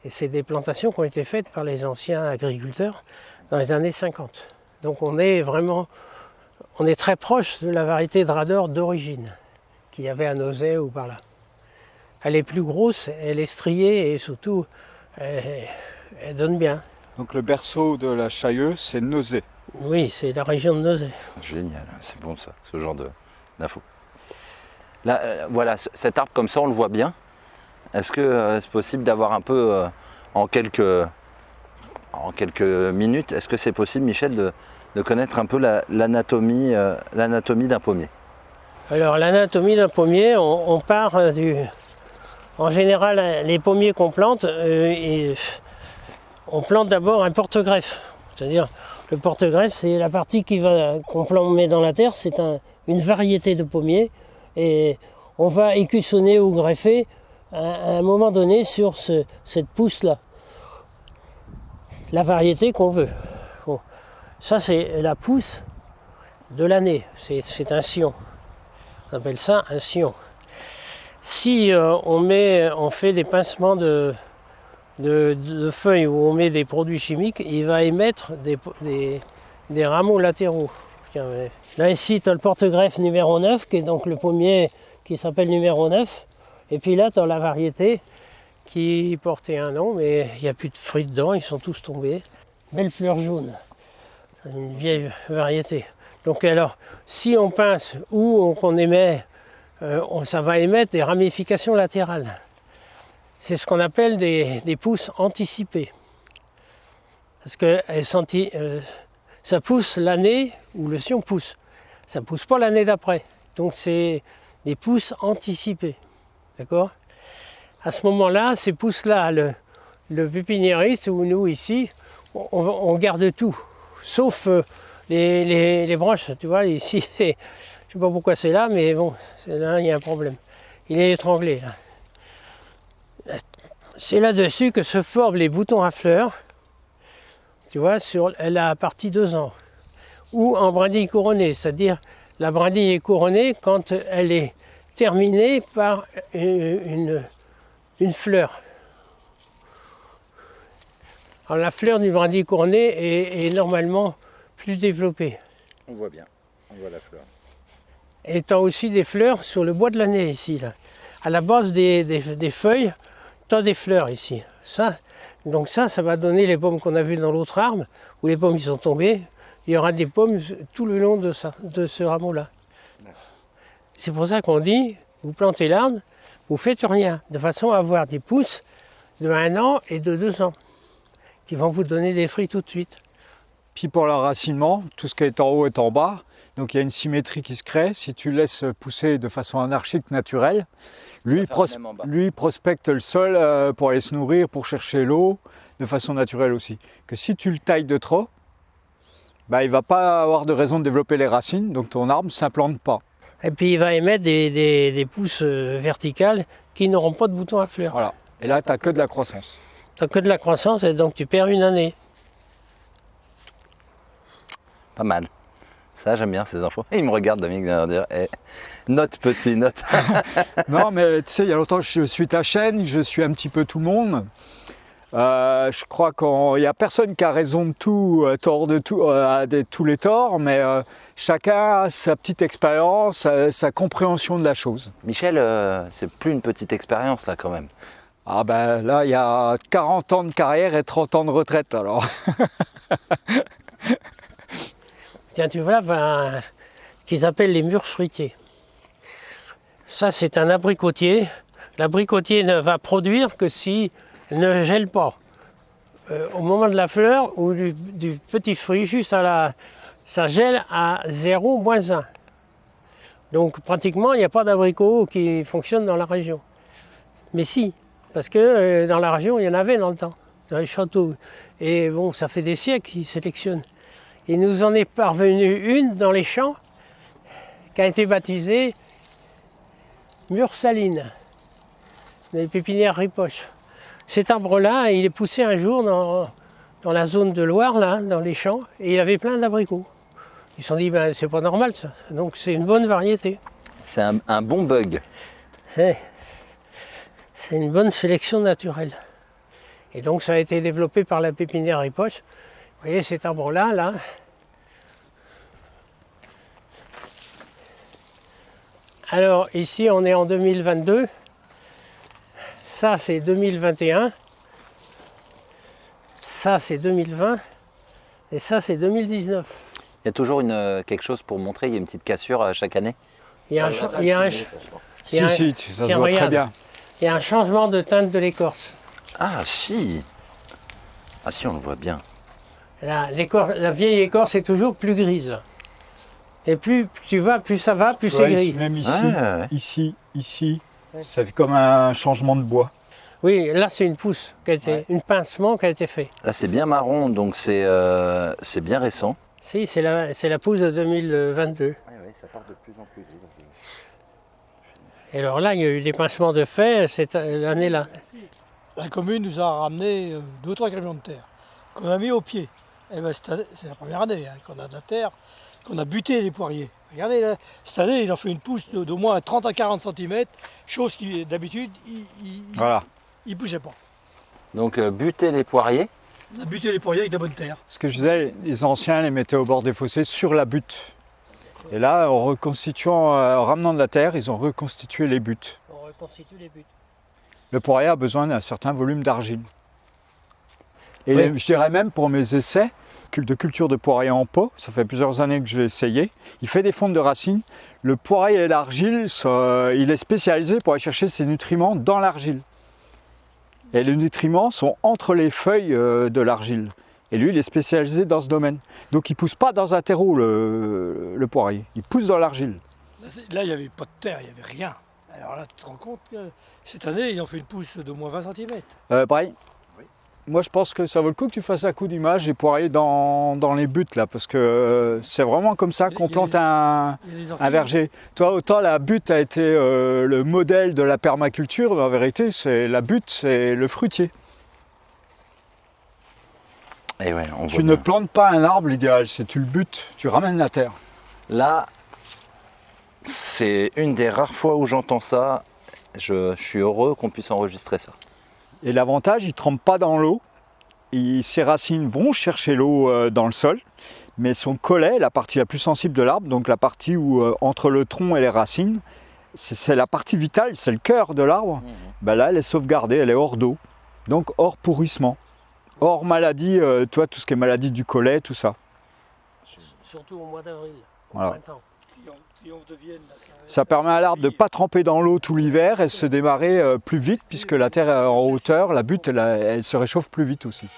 [SPEAKER 3] Et c'est des plantations qui ont été faites par les anciens agriculteurs dans les années 50. Donc on est très proche de la variété Drador d'origine, qu'il y avait à Nozay ou par là. Elle est plus grosse, elle est striée et surtout, elle donne bien.
[SPEAKER 4] Donc le berceau de la Chailleux, c'est Nozay.
[SPEAKER 3] Oui, c'est la région de Nozay.
[SPEAKER 1] Génial, c'est bon ça, ce genre d'infos. Là, voilà, cet arbre comme ça, on le voit bien. Est-ce que c'est possible d'avoir un peu, en quelques minutes, est-ce que c'est possible, Michel, de connaître un peu l'anatomie d'un pommier?
[SPEAKER 3] Alors l'anatomie d'un pommier, on part En général, les pommiers qu'on plante, on plante d'abord un porte-greffe. C'est-à-dire, le porte-greffe, c'est la partie qu'on met dans la terre, c'est une variété de pommiers. Et on va écussonner ou greffer à un moment donné sur cette pousse-là. La variété qu'on veut. Bon. Ça, c'est la pousse de l'année. C'est un scion. On appelle ça un scion. Si on fait des pincements de feuilles où on met des produits chimiques, il va émettre des rameaux latéraux. Là ici, tu as le porte-greffe numéro 9, qui est donc le pommier qui s'appelle numéro 9. Et puis là, tu as la variété qui portait un nom, mais il n'y a plus de fruits dedans, ils sont tous tombés. Belle fleur jaune, une vieille variété. Donc alors, si on pince ou qu'on émet, ça va émettre des ramifications latérales. C'est ce qu'on appelle des pousses anticipées. Parce que ça pousse l'année où le scion pousse. Ça ne pousse pas l'année d'après. Donc c'est des pousses anticipées. D'accord ? À ce moment-là, ces pousses-là, le pépiniériste ou nous ici, on garde tout. Sauf les branches, tu vois, ici, je ne sais pas pourquoi c'est là, mais bon, là, il y a un problème. Il est étranglé, là. C'est là-dessus que se forment les boutons à fleurs, tu vois, sur la partie 2 ans. Ou en brindille couronnée, c'est-à-dire la brindille est couronnée quand elle est terminée par une fleur. Alors la fleur du brindille couronné est normalement plus développée.
[SPEAKER 1] On voit bien, on voit la fleur.
[SPEAKER 3] Et tu as aussi des fleurs sur le bois de l'année ici. Là. À la base des feuilles, tu as des fleurs ici. Donc ça va donner les pommes qu'on a vues dans l'autre arbre, où les pommes qui sont tombées. Il y aura des pommes tout le long de ce rameau-là. C'est pour ça qu'on dit, vous plantez l'arbre, vous ne faites rien, de façon à avoir des pousses de 1 an et de 2 ans, qui vont vous donner des fruits tout de suite.
[SPEAKER 4] Puis pour l'enracinement, tout ce qui est en haut est en bas. Donc il y a une symétrie qui se crée. Si tu laisses pousser de façon anarchique, naturelle, lui prospecte le sol pour aller se nourrir, pour chercher l'eau, de façon naturelle aussi. Que si tu le tailles de trop, il ne va pas avoir de raison de développer les racines, donc ton arbre ne s'implante pas.
[SPEAKER 3] Et puis il va émettre des pousses verticales qui n'auront pas de boutons à fleurs.
[SPEAKER 4] Voilà. Et là, tu n'as que de la croissance.
[SPEAKER 3] Tu n'as que de la croissance et donc tu perds une année.
[SPEAKER 1] Pas mal. Ça, j'aime bien ces infos. Et il me regarde, Dominique, de dire note petit, note.
[SPEAKER 4] Non, mais tu sais, il y a longtemps que je suis ta chaîne, je suis un petit peu tout le monde. Je crois qu'il n'y a personne qui a raison de tout, tort de tout, tous les torts, mais chacun a sa petite expérience, sa compréhension de la chose.
[SPEAKER 1] Michel, c'est plus une petite expérience là quand même.
[SPEAKER 4] Ah ben là, il y a 40 ans de carrière et 30 ans de retraite alors.
[SPEAKER 3] Tiens, tu vois là, qu'ils appellent les mûres fruitiers. Ça, c'est un abricotier. L'abricotier ne va produire que si ne gèle pas. Au moment de la fleur ou du petit fruit, juste ça gèle à 0, -1. Donc pratiquement, il n'y a pas d'abricot qui fonctionne dans la région. Mais si, parce que dans la région, il y en avait dans le temps, dans les châteaux. Et bon, ça fait des siècles qu'ils sélectionnent. Il nous en est parvenu une dans les champs qui a été baptisée mûre saline, dans les pépinières Ripoche. Cet arbre-là, il est poussé un jour dans la zone de Loire, là, dans les champs, et il avait plein d'abricots. Ils se sont dit, c'est pas normal ça, donc c'est une bonne variété.
[SPEAKER 1] C'est un bon bug.
[SPEAKER 3] C'est une bonne sélection naturelle. Et donc ça a été développé par la pépinière Ripoche. Vous voyez cet arbre-là, là. Alors ici, on est en 2022. Ça, c'est 2021. Ça, c'est 2020. Et ça, c'est 2019.
[SPEAKER 1] Il y a toujours quelque chose pour montrer, il y a une petite cassure chaque année.
[SPEAKER 3] Il y a un
[SPEAKER 4] ça se voit très bien.
[SPEAKER 3] Il y a un changement de teinte de l'écorce.
[SPEAKER 1] Ah si. Ah si, on le voit bien.
[SPEAKER 3] La vieille écorce est toujours plus grise. Et plus tu vas, plus ça va, plus c'est gris.
[SPEAKER 4] Même ici,
[SPEAKER 1] Ouais.
[SPEAKER 4] ici, ça fait comme un changement de bois.
[SPEAKER 3] Oui, là c'est une pousse, une pincement qui a été fait.
[SPEAKER 1] Là c'est bien marron, donc c'est bien récent.
[SPEAKER 3] Si, c'est la pousse de 2022.
[SPEAKER 1] Oui, ça part de plus en plus vite.
[SPEAKER 3] Et alors là, il y a eu des pincements de fait cette année-là.
[SPEAKER 2] La commune nous a ramené 2 ou 3 camions de terre qu'on a mis au pied. Et c'est la première année qu'on a de la terre, qu'on a buté les poiriers. Regardez, là, cette année, il en fait une pousse d'au moins 30 à 40 cm, chose qui, d'habitude, il ne bougeait pas.
[SPEAKER 1] Donc buter les poiriers.
[SPEAKER 2] On a buté les poiriers avec de la bonne terre.
[SPEAKER 4] Ce que je disais, les anciens les mettaient au bord des fossés sur la butte. Et là, en ramenant de la terre, ils ont reconstitué les buttes.
[SPEAKER 3] On reconstitue les buts.
[SPEAKER 4] Le poirier a besoin d'un certain volume d'argile. Et
[SPEAKER 3] Oui.
[SPEAKER 4] je dirais même pour mes essais de culture de poirier en pot, ça fait plusieurs années que j'ai essayé, il fait des fontes de racines. Le poirier et l'argile, il est spécialisé pour aller chercher ses nutriments dans l'argile. Et les nutriments sont entre les feuilles de l'argile. Et lui, il est spécialisé dans ce domaine. Donc il ne pousse pas dans un terreau, le poirier. Il pousse dans l'argile.
[SPEAKER 2] Là, il n'y avait pas de terre, il n'y avait rien. Alors là, tu te rends compte que cette année, il en fait une pousse d'au moins 20 cm.
[SPEAKER 4] Brian, moi je pense que ça vaut le coup que tu fasses un coup d'image des poiriers dans les buttes là, parce que c'est vraiment comme ça qu'on plante un verger. Toi, autant la butte a été le modèle de la permaculture, mais en vérité, la butte, c'est le fruitier.
[SPEAKER 1] Et ouais, on
[SPEAKER 4] Tu
[SPEAKER 1] voit
[SPEAKER 4] ne
[SPEAKER 1] bien.
[SPEAKER 4] plantes pas un arbre, l'idéal, c'est tu le butes, tu ramènes la terre.
[SPEAKER 1] Là, c'est une des rares fois où j'entends ça. Je suis heureux qu'on puisse enregistrer ça.
[SPEAKER 4] Et l'avantage, il ne trempe pas dans l'eau. Ses racines vont chercher l'eau dans le sol, mais son collet, la partie la plus sensible de l'arbre, donc la partie où entre le tronc et les racines, c'est la partie vitale, c'est le cœur de l'arbre. Ben là, elle est sauvegardée, elle est hors d'eau, donc hors pourrissement, hors maladie, tout ce qui est maladie du collet, tout ça.
[SPEAKER 3] Surtout au mois d'avril, au
[SPEAKER 4] Voilà.
[SPEAKER 3] printemps.
[SPEAKER 2] Triomphe de Vienne. Là,
[SPEAKER 4] Ça permet à l'arbre de ne pas tremper dans l'eau tout l'hiver et se démarrer plus vite, puisque la terre est en hauteur, la butte, elle se réchauffe plus vite aussi.